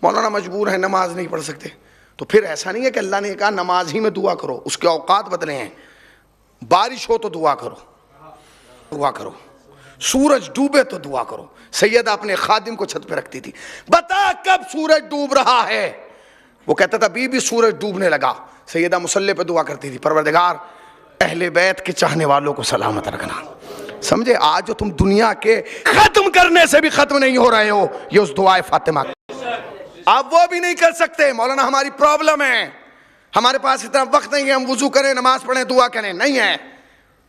मौलाना मजबूर है, नमाज नहीं पढ़ सकते। तो फिर ऐसा नहीं है कि अल्लाह ने कहा नमाज ही में दुआ करो, उसके औकात बदले हैं। बारिश हो तो दुआ करो, दुआ करो। सूरज डूबे तो दुआ करो। सैयदा अपने खादिम को छत पे रखती थी, बता कब सूरज डूब रहा है? वो कहता था बीबी सूरज डूबने लगा। सैयदा मुसल्ले पे दुआ करती थी, परवरदिगार अहले बैत के चाहने वालों को सलामत रखना। समझे? आज जो तुम दुनिया के खत्म करने से भी खत्म नहीं हो रहे हो, ये उस दुआए फातिमा, आप वो भी नहीं कर सकते। मौलाना हमारी प्रॉब्लम है, हमारे पास इतना वक्त नहीं है, हम वुजू करें, नमाज पढ़ें, दुआ करें, नहीं है।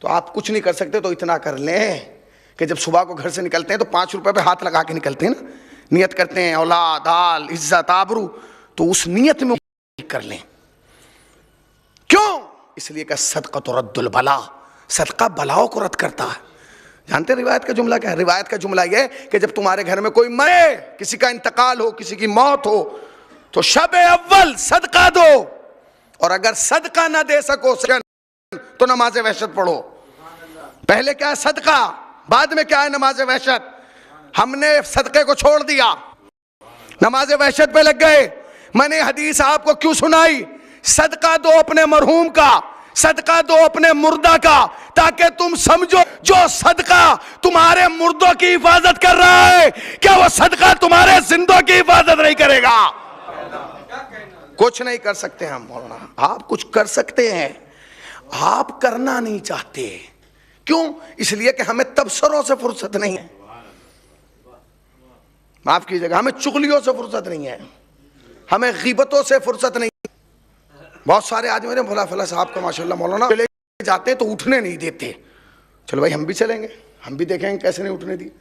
तो आप कुछ नहीं कर सकते तो इतना कर लें कि जब सुबह को घर से निकलते हैं तो 5 रुपए पे हाथ लगा के निकलते हैं ना, नियत करते हैं औलाद, आल, इज्जत, आबरू, तो उस नियत में कर लें। क्यों? इसलिए कि सदका तो रद्दुल बला, सदका बलाओं को रद्द करता है। जानते हैं रिवायत का जुमला क्या है? रिवायत का जुमला यह कि जब तुम्हारे घर में कोई मरे, किसी का इंतकाल हो, किसी की मौत हो, तो शब अव्वल सदका दो, और अगर सदका ना दे सको तो नमाज वहशत पढ़ो। पहले क्या है? सदका, बाद में क्या है? नमाज वहशत। हमने सदके को छोड़ दिया, नमाज वहशत पे लग गए। मैंने हदीस आपको क्यों सुनाई? सदका दो अपने मरहूम का, सदका दो अपने मुर्दा का, ताकि तुम समझो जो सदका तुम्हारे मुर्दों की हिफाजत कर रहा है, क्या वो सदका तुम्हारे जिंदों की हिफाजत नहीं करेगा? कुछ नहीं कर सकते हम मौलाना। आप कुछ कर सकते हैं, आप करना नहीं चाहते। क्यों? इसलिए कि हमें तबसरों से फुर्सत नहीं है, माफ कीजिएगा, हमें चुगलियों से फुर्सत नहीं है, हमें गीबतों से फुर्सत नहीं। बहुत सारे आदमी ने बोला फला साहब का माशाल्लाह मौलाना चले जाते तो उठने नहीं देते। चलो भाई हम भी चलेंगे, हम भी देखेंगे कैसे नहीं उठने दी।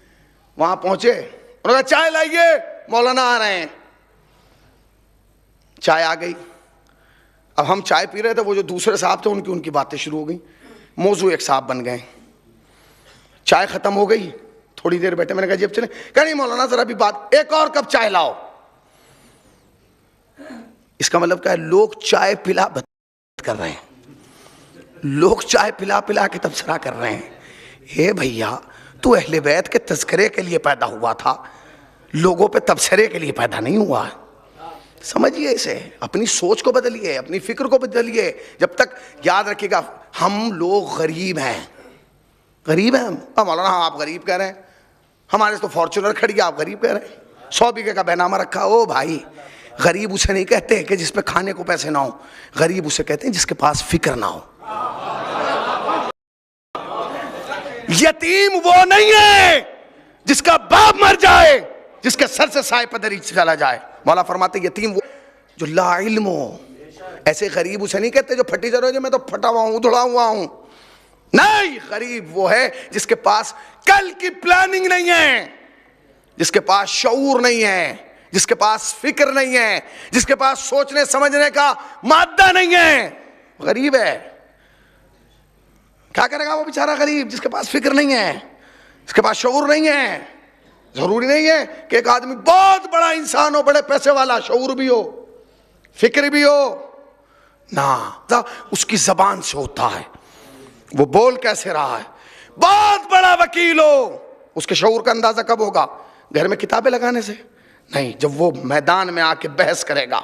वहां पहुंचे, उन्होंने कहा चाय लाइए, मौलाना आ रहे हैं। चाय आ गई। अब हम चाय पी रहे थे, वो जो दूसरे साहब थे उनकी बातें शुरू हो गई, मौजू एक साहब बन गए। चाय खत्म हो गई, थोड़ी देर बैठे, मैंने कहा जेब चले, कहा नहीं मौलाना जरा भी बात, एक और कप चाय लाओ। इसका मतलब क्या है? लोग चाय पिला कर रहे हैं, लोग चाय पिला पिला के तबसरा कर रहे हैं। हे भैया, तू अहले बैत के तज़किरे के लिए पैदा हुआ था, लोगों पे तबसरे के लिए पैदा नहीं हुआ। समझिए इसे, अपनी सोच को बदलिए, अपनी फिक्र को बदलिए। जब तक याद रखिएगा हम लोग गरीब हैं, गरीब हैं हम। मौलाना आप गरीब कह रहे हैं, हमारे तो फॉर्च्यूनर खड़ी है, आप गरीब कह रहे हैं। 100 बीघे का बैनामा रखा। ओ भाई, गरीब उसे नहीं कहते कि जिस पे खाने को पैसे ना हो, गरीब उसे कहते हैं जिसके पास फिक्र ना हो। यतीम वो नहीं है जिसका बाप मर जाए, जिसके सर से साए पदरी चला जाए। मौला फरमाते यतीम वो जो ला इल्म हो। ऐसे गरीब उसे नहीं कहते जो फटी जरो, मैं तो फटा हुआ हूं, उधड़ा हुआ हूं। नहीं, गरीब वो है जिसके पास कल की प्लानिंग नहीं है, जिसके पास शऊर नहीं है, जिसके पास फिक्र नहीं है, जिसके पास सोचने समझने का मादा नहीं है, गरीब है। क्या करेगा वो बेचारा गरीब जिसके पास फिक्र नहीं है, जिसके पास शऊर नहीं है। जरूरी नहीं है कि एक आदमी बहुत बड़ा इंसान हो, बड़े पैसे वाला, शऊर भी हो, फिक्र भी हो ना, उसकी जबान से होता है, वो बोल कैसे रहा है। बहुत बड़ा वकील हो, उसके शऊर का अंदाजा कब होगा? घर में किताबें लगाने से नहीं, जब वो मैदान में आके बहस करेगा।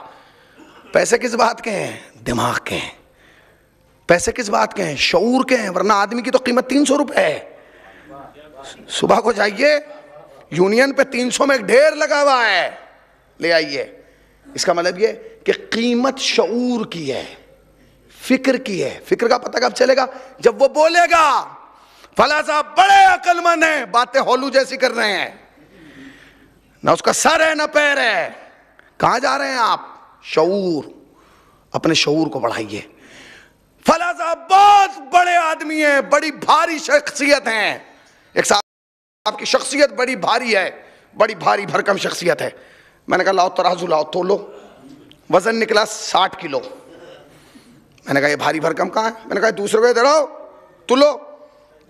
पैसे किस बात के हैं? दिमाग के हैं। पैसे किस बात के हैं? शऊर के हैं। वरना आदमी की तो कीमत 300 रुपए है। सुबह को जाइए, यूनियन पे 300 में एक ढेर लगा हुआ है, ले आइए। इसका मतलब ये कि कीमत शऊर की है, फिक्र की है। फिक्र का पता कब चलेगा? जब वो बोलेगा फला साहब बड़े अक्लमंद हैं, बातें होलू जैसी कर रहे हैं, ना उसका सर है ना पैर है। कहां जा रहे हैं आप? शऊर, अपने शऊर को बढ़ाइए। फला साहब बहुत बड़े आदमी हैं, बड़ी भारी शख्सियत हैं। एक साहब आपकी शख्सियत बड़ी भारी है, बड़ी भारी भरकम शख्सियत है। मैंने कहा लाओ तराजू लाओ, तोलो। वजन निकला 60 किलो। मैंने कहा ये भारी भरकम कहाँ है? मैंने कहा दूसरे को दे रहो, तुलो।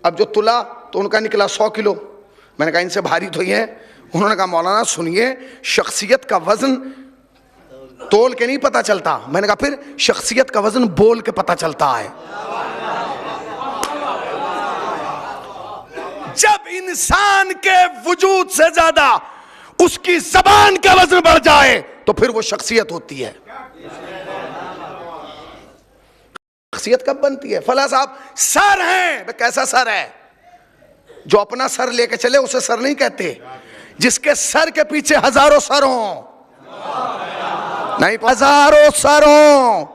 अब जो तुला तो उनका निकला 100 किलो। मैंने कहा इनसे भारी तो ये है। उन्होंने कहा मौलाना सुनिए, शख्सियत का वजन तोल के नहीं पता चलता। मैंने कहा फिर? शख्सियत का वजन बोल के पता चलता है। जब इंसान के वजूद से ज्यादा उसकी जबान का वजन बढ़ जाए तो फिर वो शख्सियत होती है। शख्सियत कब बनती है? फला साहब सर हैं, कैसा सर है? जो अपना सर लेके चले उसे सर नहीं कहते, जिसके सर के पीछे हजारों सर हों, नहीं हजारों सर हों,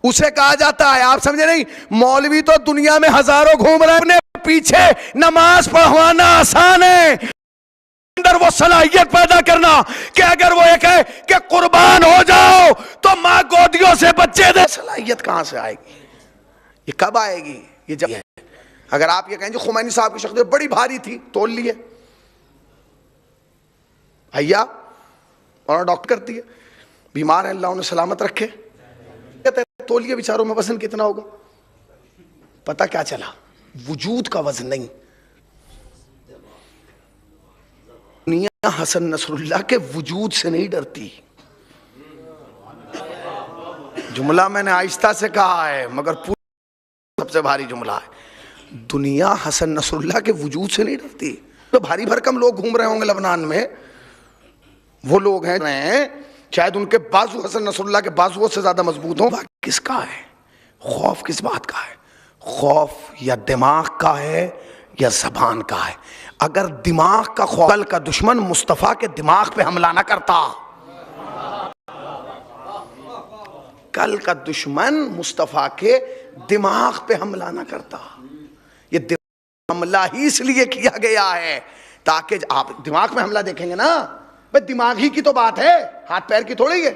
उसे कहा जाता है। आप समझे नहीं? मौलवी तो दुनिया में हजारों घूम रहे हैं, अपने पीछे नमाज पढ़वाना आसान है, अंदर वो सलाहियत पैदा करना कि अगर वो ये कहे कि कुर्बान हो जाओ तो मां गोदियों से बच्चे दे, सलाहियत कहां से आएगी? ये कब आएगी? ये जब है। अगर आप ये कहें जो खुमैनी साहब की शख्सियत बड़ी भारी थी, तोल लिए भैया, और डॉक्टर करती है, बीमार है, अल्लाह उन्हें सलामत रखे, तोलिए बेचारों में वजन कितना होगा? पता क्या चला? वजूद का वजन नहीं। दुनिया हसन नसरुल्लाह के वजूद से नहीं डरती। जुमला मैंने आहिस्ता से कहा है मगर पूरा सबसे भारी जुमला है। दुनिया हसन नसरुल्लाह के वजूद से नहीं डरती। तो भारी भरकम लोग घूम रहे होंगे लबनान में, वो लोग हैं शायद उनके बाजू हसन नसरुल्लाह के बाजुओं से ज्यादा मजबूत हों। किसका है खौफ? किस बात का है खौफ? या दिमाग का है या जबान का है? अगर दिमाग का खौफ, कल का दुश्मन मुस्तफा के दिमाग पे हमला ना करता, कल का दुश्मन मुस्तफा के दिमाग पे हमला ना करता। ये हमला ही इसलिए किया गया है ताकि आप दिमाग में हमला देखेंगे ना, भाई दिमाग ही की तो बात है, हाथ पैर की थोड़ी है।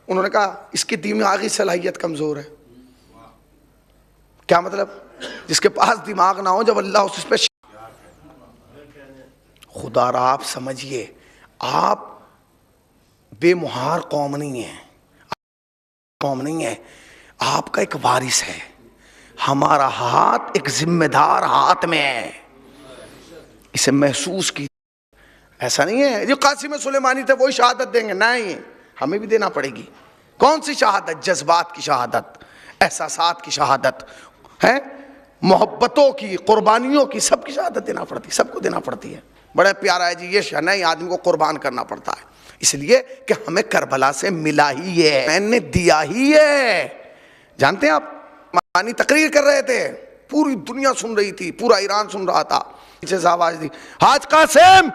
उन्होंने कहा इसकी दिमागी सलाहियत कमजोर है। क्या मतलब? जिसके पास दिमाग ना हो, जब अल्लाह उस पे, खुदा रा आप समझिए, आप बेमुहार कौम नहीं है, कौम नहीं है, आपका एक वारिस है। हमारा हाथ एक जिम्मेदार हाथ में है, इसे महसूस की। ऐसा नहीं है जो कासिम सुलेमानी थे वही शहादत देंगे, नहीं, हमें भी देना पड़ेगी। कौन सी शहादत? जज्बात की शहादत, एहसासात की शहादत है, मोहब्बतों की, कुर्बानियों की, सबकी शहादत देना पड़ती है, सबको देना पड़ती है। बड़ा प्यारा है जी ये नहीं, आदमी को कुर्बान करना पड़ता है, इसलिए कि हमें करबला से मिला ही है, मैंने दिया ही है। जानते हैं आप, मानी तकरीर कर रहे थे, पूरी दुनिया सुन रही थी, पूरा ईरान सुन रहा था, पीछे से आवाज दी, हाज कासिम,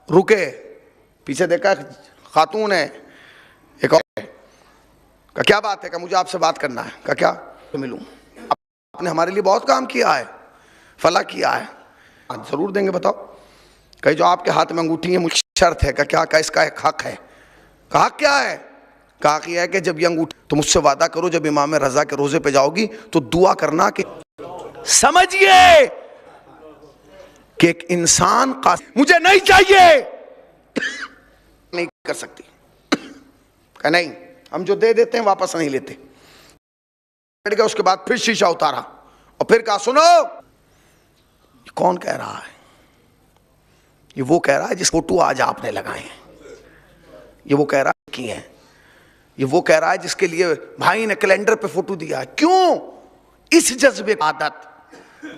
रुके, पीछे देखा खातून है, एक और का क्या बात है? का मुझे आपसे बात करना है। का क्या मिलूं? आपने हमारे लिए बहुत काम किया है, फला किया है, जरूर देंगे, बताओ। कहीं जो आपके हाथ में अंगूठी है, मुझे शर्त है। का क्या? का इसका एक हक है। का हक क्या है? कहा कि है कि जब ये अंगूठी, तो मुझसे वादा करो जब इमाम रजा के रोजे पे जाओगी तो दुआ करना कि समझिए कि एक इंसान का मुझे नहीं चाहिए, नहीं कर सकती। का नहीं, हम जो दे देते हैं वापस नहीं लेते। बैठ गया, उसके बाद फिर शीशा उतारा और फिर कहा सुनो, ये कौन कह रहा है? ये वो कह रहा है जिस फोटो आज आपने लगाए हैं, ये वो कह रहा है की है, ये वो कह रहा है जिसके लिए भाई ने कैलेंडर पे फोटो दिया है। क्यों? इस जज्बे की आदत।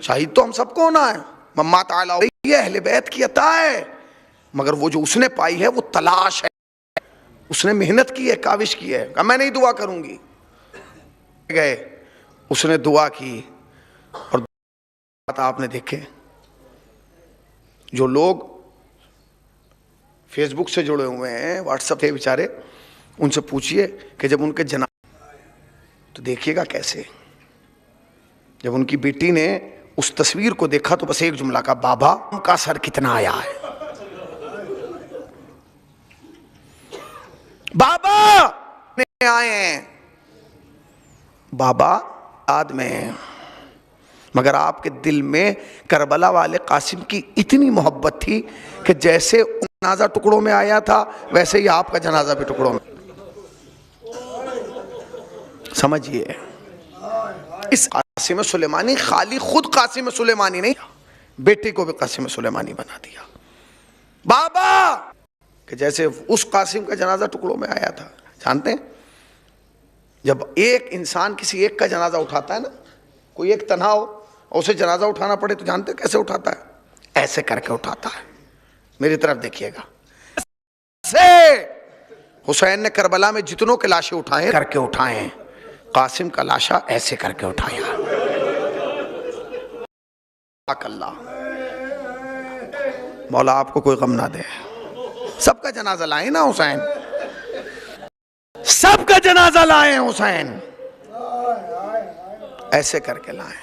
शहीद तो हम सबको होना है, मम्मा ताला ये अहले बैत की अता है, मगर वो जो उसने पाई है वो तलाश है, उसने मेहनत की है, काविश की है। कहा मैं नहीं दुआ करूंगी, गए, उसने दुआ की। और आपने देखे जो लोग फेसबुक से जुड़े हुए हैं, व्हाट्सएप थे बेचारे, उनसे पूछिए कि जब उनके जना, तो देखिएगा कैसे, जब उनकी बेटी ने उस तस्वीर को देखा तो बस एक जुमला का, बाबा का सर कितना आया है, बाबा ने आए हैं, बाबा याद में। मगर आपके दिल में करबला वाले कासिम की इतनी मोहब्बत थी कि जैसे जनाजा टुकड़ों में आया था वैसे ही आपका जनाजा भी टुकड़ों में। समझिए, इस कासिम सुलेमानी खाली खुद कासिम सुलेमानी नहीं, बेटे को भी कासिम सुलेमानी बना दिया। बाबा कि जैसे उस कासिम का जनाजा टुकड़ों में आया था। जानते हैं जब एक इंसान किसी एक का जनाजा उठाता है ना, कोई एक तन्हा हो और उसे जनाजा उठाना पड़े तो जानते कैसे उठाता है? ऐसे करके उठाता है। मेरी तरफ देखिएगा। हुसैन ने करबला में जितनों के लाशें उठाए करके उठाए, कासिम का लाशा ऐसे करके उठाया। अल्लाह मौला आपको कोई गम ना दे। सबका जनाजा लाए ना हुसैन, सबका जनाजा लाए हुसैन, ऐसे करके लाए।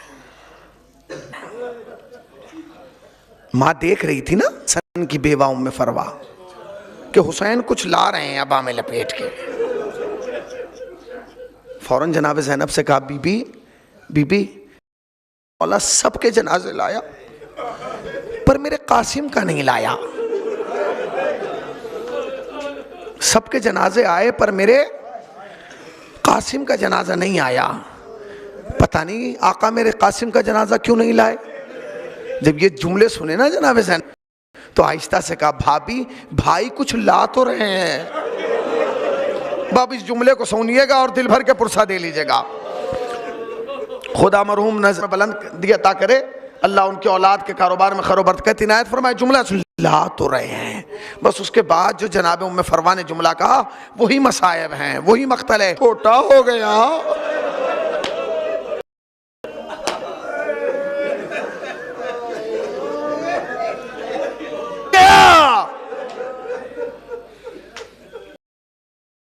मां देख रही थी ना सन की बेवा उम्मे फरवा कि हुसैन कुछ ला रहे हैं अबा में लपेट के। फौरन जनाब ज़ैनब से कहा, बीबी बीबी मौला सबके जनाजे लाया पर मेरे कासिम का नहीं लाया। सबके जनाजे आए पर मेरे कासिम का जनाजा नहीं आया। पता नहीं आका मेरे कासिम का जनाजा क्यों नहीं लाए। जब ये जुमले सुने ना जनाब ज़ैनब तो आहिस्ता से कहा, भाभी भाई कुछ ला तो रहे हैं। बाब इस जुमले को सुनिएगा और दिल भर के पुरसा दे लीजिएगा। खुदा मरहूम नजर बुलंद दिया ता करे, अल्लाह उनके औलाद के कारोबार में खैर बरकत इनायत फरमाए। जुमला ला तो रहे हैं, बस उसके बाद जो जनाब उम्मे फरवा ने जुमला कहा वही मसायब हैं, वही मख्तल है। छोटा हो गया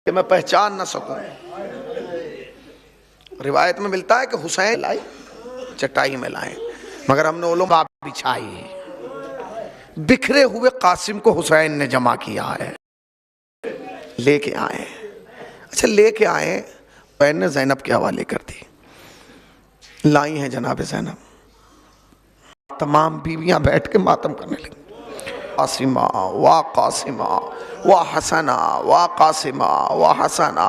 कि मैं पहचान ना सकूं। रिवायत में मिलता है कि हुसैन लाई चटाई में लाए, मगर हमने उलमा बिछाई। बिखरे हुए कासिम को हुसैन ने जमा किया है, लेके आए। अच्छा लेके आए, हुसैन ने ज़ैनब के हवाले कर दी। लाई हैं जनाब ज़ैनब। तमाम बीवियां बैठ के मातम करने लगी। कासिमा वाह कासिमा वाह हसना वाह कासिमा वाह हसना,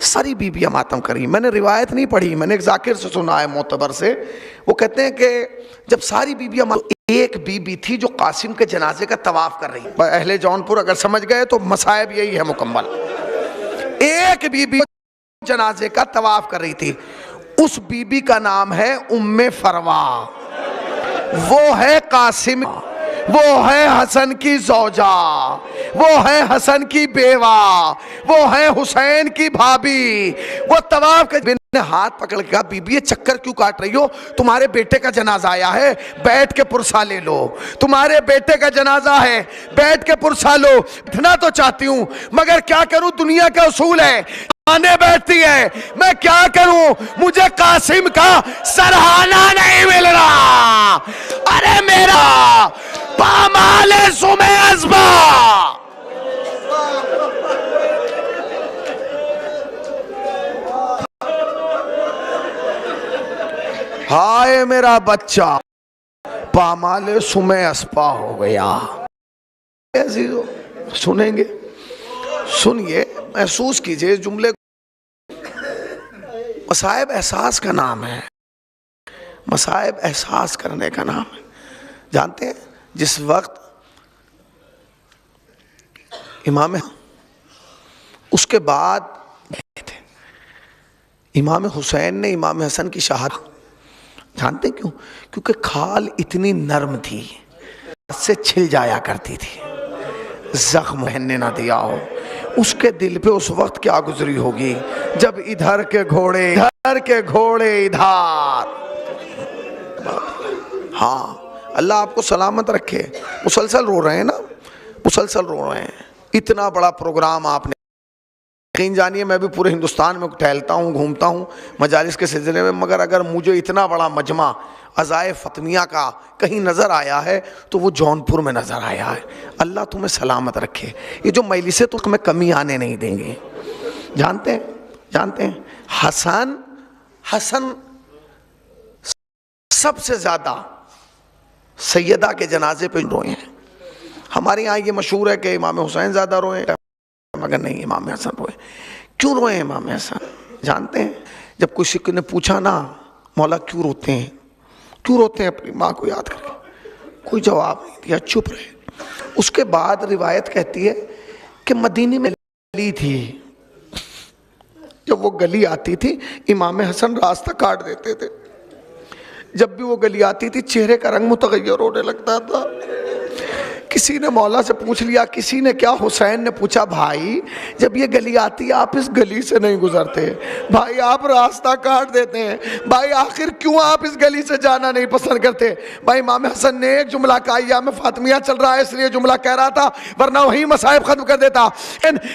सारी बीबियाँ मातम करी। मैंने रिवायत नहीं पढ़ी, मैंने एक जाकिर से सुना है मोतबर से। वो कहते हैं कि जब सारी बीबियाँ, एक बीबी थी जो कासिम के जनाजे का तवाफ कर रही। अहले जौनपुर अगर समझ गए तो मसायब यही है मुकम्मल। एक बीबी जनाजे का तवाफ कर रही थी, उस बीबी का नाम है उम्मे फरवा। वो है कासिम, वो है हसन की जौजा, वो है हसन की बेवा, वो है हुसैन की भाभी। वो तवाफ के ने हाथ पकड़ के कहा, बीबी ये चक्कर क्यों काट रही हो? तुम्हारे बेटे का जनाजा आया है, बैठ के पुरसा ले लो। तुम्हारे बेटे का जनाजा है, बैठ के पुरसा लो। इतना तो चाहती हूं मगर क्या करूं, दुनिया का उसूल है, आने बैठती है। मैं क्या करूं, मुझे कासिम का सराहना नहीं मिल रहा। अरे मेरा पामाले सुमे अज़बा, हाय मेरा बच्चा पामाले सुमे अस्पा हो गया। अजीजों सुनेंगे, सुनिए, महसूस कीजिए इस जुमले। मसाइब एहसास का नाम है, मसाइब एहसास करने का नाम है। जानते हैं जिस वक्त इमाम, उसके बाद इमाम हुसैन ने इमाम हसन की शहादत, जानते क्यों? क्योंकि खाल इतनी नरम थी, से छिल जाया करती थी, जख्म पहनने ना दिया हो। उसके दिल पे उस वक्त क्या गुजरी होगी जब इधर के घोड़े इधर। हाँ अल्लाह आपको सलामत रखे। मुसलसल रो रहे हैं ना, मुसलसल रो रहे हैं। इतना बड़ा प्रोग्राम आपने, यकीन जानिए मैं भी पूरे हिंदुस्तान में टहलता हूँ, घूमता हूँ मजालिस के सिलसिले में, मगर अगर मुझे इतना बड़ा मजमा अज़ाए फ़ातिमिया का कहीं नज़र आया है तो वो जौनपुर में नज़र आया है। अल्लाह तुम्हें सलामत रखे। ये जो मजलिस तो तुम्हें कमी आने नहीं देंगे। जानते हैं हसन सबसे ज़्यादा सैयदा के जनाजे पे रोए हैं। हमारे यहाँ ये मशहूर है कि इमाम हुसैन ज़्यादा रोए, मगर नहीं, इमाम हसन रोए। क्यों रोए इमाम हसन? जानते हैं जब किसी ने पूछा ना, मौला क्यों रोते हैं, क्यों रोते हैं अपनी माँ को याद करके, कोई जवाब नहीं दिया, चुप रहे। उसके बाद रिवायत कहती है कि मदीने में गली थी, जब वो गली आती थी इमाम हसन रास्ता काट देते थे। जब भी वो गली आती थी चेहरे का रंग मुतगय्यर होने लगता था। किसी ने मौला से पूछ लिया, किसी ने क्या, हुसैन ने पूछा, भाई जब ये गली आती है आप इस गली से नहीं गुजरते, भाई आप रास्ता काट देते हैं, भाई आखिर क्यों आप इस गली से जाना नहीं पसंद करते? भाई इमाम हसन ने एक जुमला कहा, या में फातिमिया चल रहा है इसलिए जुमला कह रहा था, वरना वही मसाइब खत्म कर देता।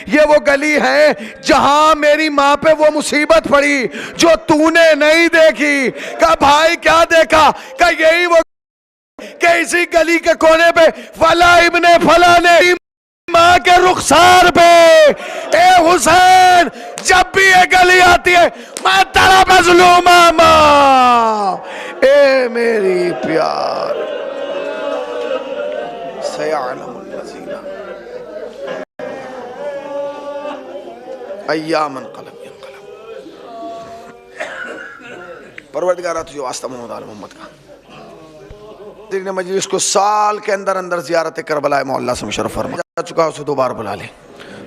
ये वो गली है जहां मेरी माँ पे वो मुसीबत पड़ी जो तूने नहीं देखी। कहा भाई क्या देखा? कहा यही वो कि इसी गली के कोने पे फला इब्ने फला ने माँ के रुखसार पे, ए हुसैन जब भी ये गली आती है मैं तेरा मजलूम मामा, ए मेरी प्यार सयालमुल लज़ीना अय्यामन क़लब यनक़लब। परवरदिगार तुझे वास्ता मोहम्मद आल मोहम्मद का ने मजलिस को साल के अंदर अंदर ज़ियारत करबला मोहल्ला से मुशर्रफ फरमा। जा चुका उसे 2 बार बुला ले,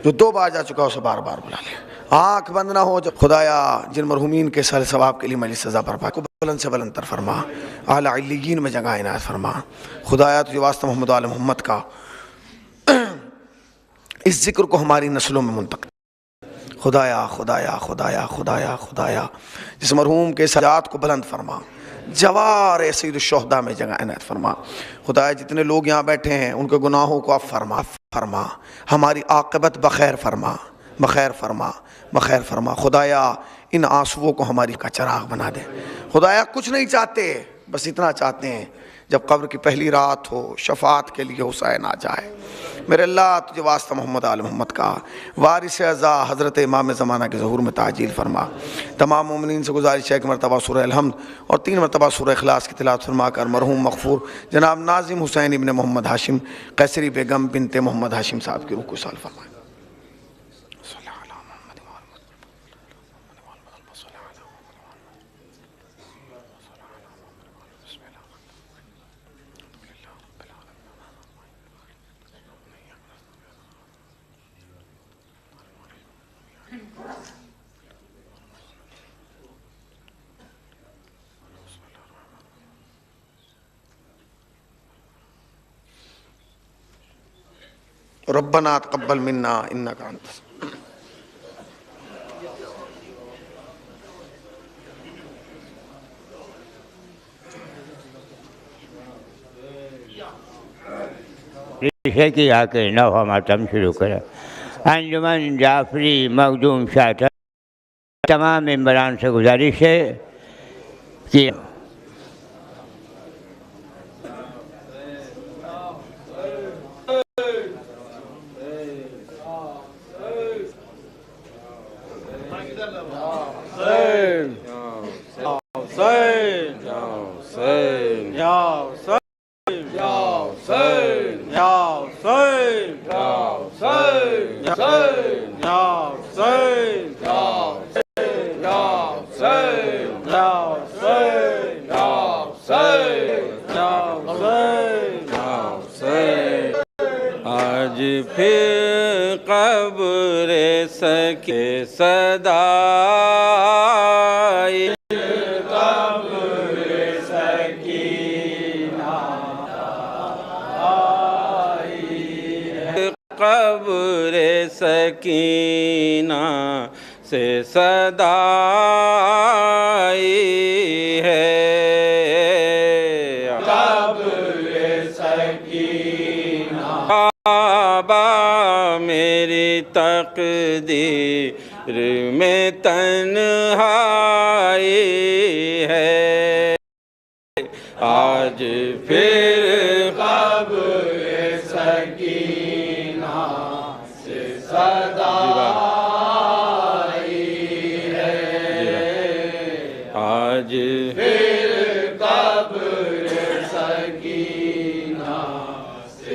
जो 2 बार जा चुका उसे बार बार बुला ले। आँख बंद ना हो जब खुदाया जिन मरहुमीन के सारे सवाब के लिए मजलिस सज़ा बर्पा को बुलंद से बुलंद तर फरमा, आला इल्लियीन में जगह इनायत फरमा। खुदाया तुझे वास्ता मोहम्मद आल मोहम्मद का इस जिक्र को हमारी नस्लों में मुंतकिल। खुदाया खुदाया खुदाया खुदाया खुदाया जिस मरहूम के सजात को बुलंद फरमा, जवार सईद शोहदा में जगह इनायत फरमा। खुदाया जितने लोग यहाँ बैठे हैं उनके गुनाहों को अब फरमा, हमारी आक़िबत बखैर फरमा, बखैर फरमा, बखैर फरमा। खुदाया इन आंसुओं को हमारी का चिराग बना दे। खुदाया कुछ नहीं चाहते, बस इतना चाहते हैं जब कब्र की पहली रात हो शफात के लिए हुसैन आ जाए। मेरे अल्लाह तुझे वास्ता मोहम्मद आल मोहम्मद का वारिस अज़ा हज़रत इमाम ज़माना के ज़हूर में ताजील फरमा। तमाम मोमिनीन से गुजारिश है कि मरतबा सूरह अल-हम्द और 3 मरतबा सूरह इखलास की तिलावत फरमा कर मरहूम मग़फ़ूर जनाब नाज़िम हुसैन इब्न मोहम्मद हाशिम कैसरी बेगम बिनते मोहम्मद हाशिम साहब की रूह को साल फरमाए। रब्बना तक़ब्बल मिन्ना इन्नका अंतस। जैसे कि आके नवा मातम शुरू करा। अंजुमन जाफरी मखदूम शाह तमाम मेंबरान से गुजारिश है कि आज फिर कब्र सके सदाई, कब्र सकीना आई है, कब्र सकीना से सदाई है। बाबा मेरी तकदीर में तन्हाई है, आज फिर कब्र सकीना से सदाई है, आज फिर कब्र सकीना से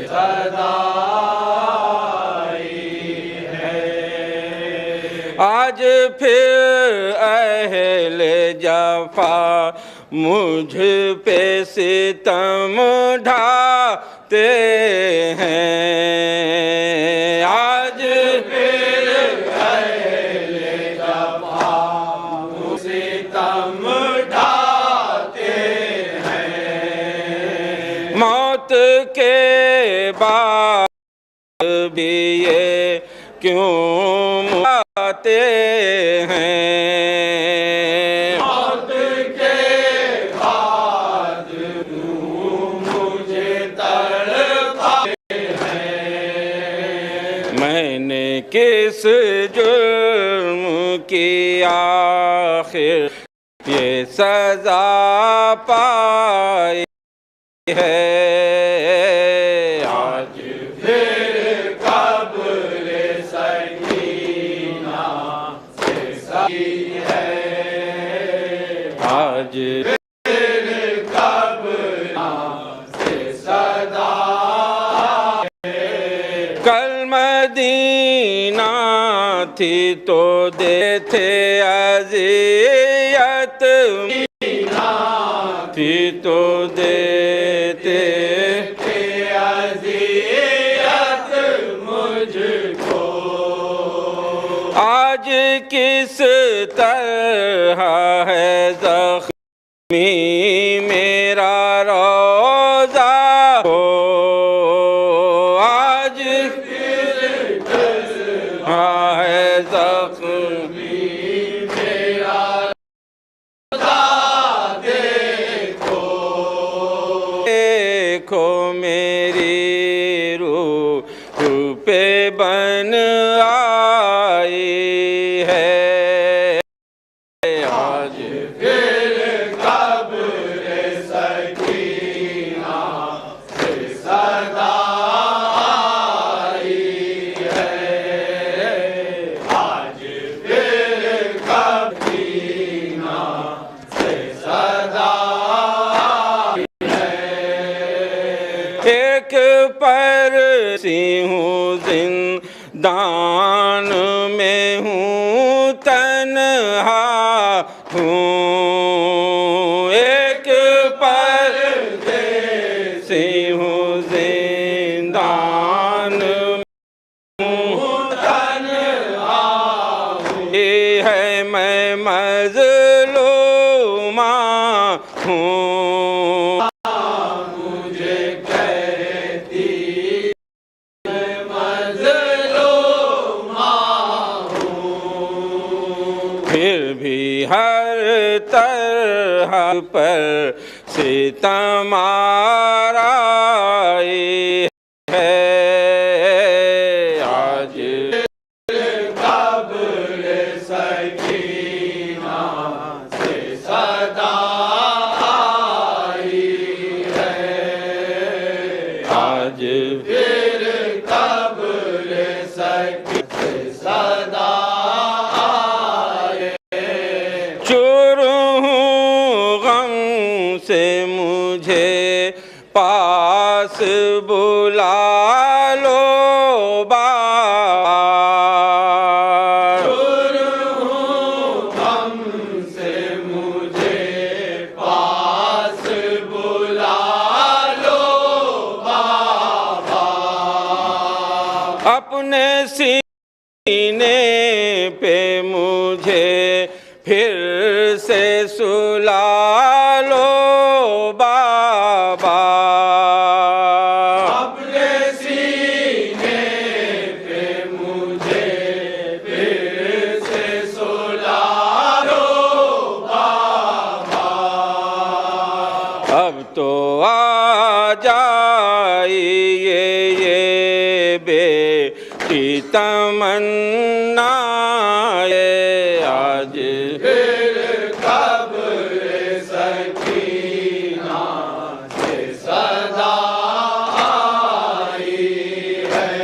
आज फिर अहले जफा मुझ पे सितम ढाते हैं, आज क्यों आते हैं। मौत के बाद मुझे तड़पाते हैं। मैंने किस जुर्म की आखिर ये सजा पाई है। आज फिर कब्र सकीना से सही है। आज फिर कब्र से सदा कल मदीना थी तो देते अज़ियत थी तो देते अज़ियत मुझको। आज किस तरह है ज़ख्मी मेरा रोज़ा हो। आज किस तरह है ज़ख्मी मेरा देखो। देखो मेरी रूह पे बन आई है। आज फिर कब्र सकीना से सदा आई है। आज फिर कब्र सकीना से सदा आई है। एक परसी हूँ जिंदान में हूँ तन्हा हूँ। एक परसी हूँ जिंदान में हूँ तन्हा ये है मैं मज़लूमा हूँ। मुझे कहती मैं मज़लूमा हूँ। फिर भी हर तरह पर सितम आराई है। आज कब्र सकीना से सदा आई है। आज फिर कब्र सकीना से सदा आई है। चूर हूँ गम से मुझे पास बुला लो बार। हमसे मुझे पास बुला लो बाबा। अपने सीने पे मुझे फिर से सुला लो बाबा। अपने सीने पे मुझे फिर से सुला लो बाबा। अब तो आ जाइए ये बेटी तमन्ना आज। फिर कब्र सकीना से सदा आई है।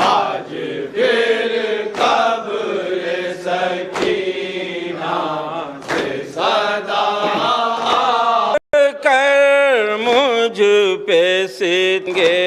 आज फिर कब्र सकीना से सदा कर मुझ पे सितगे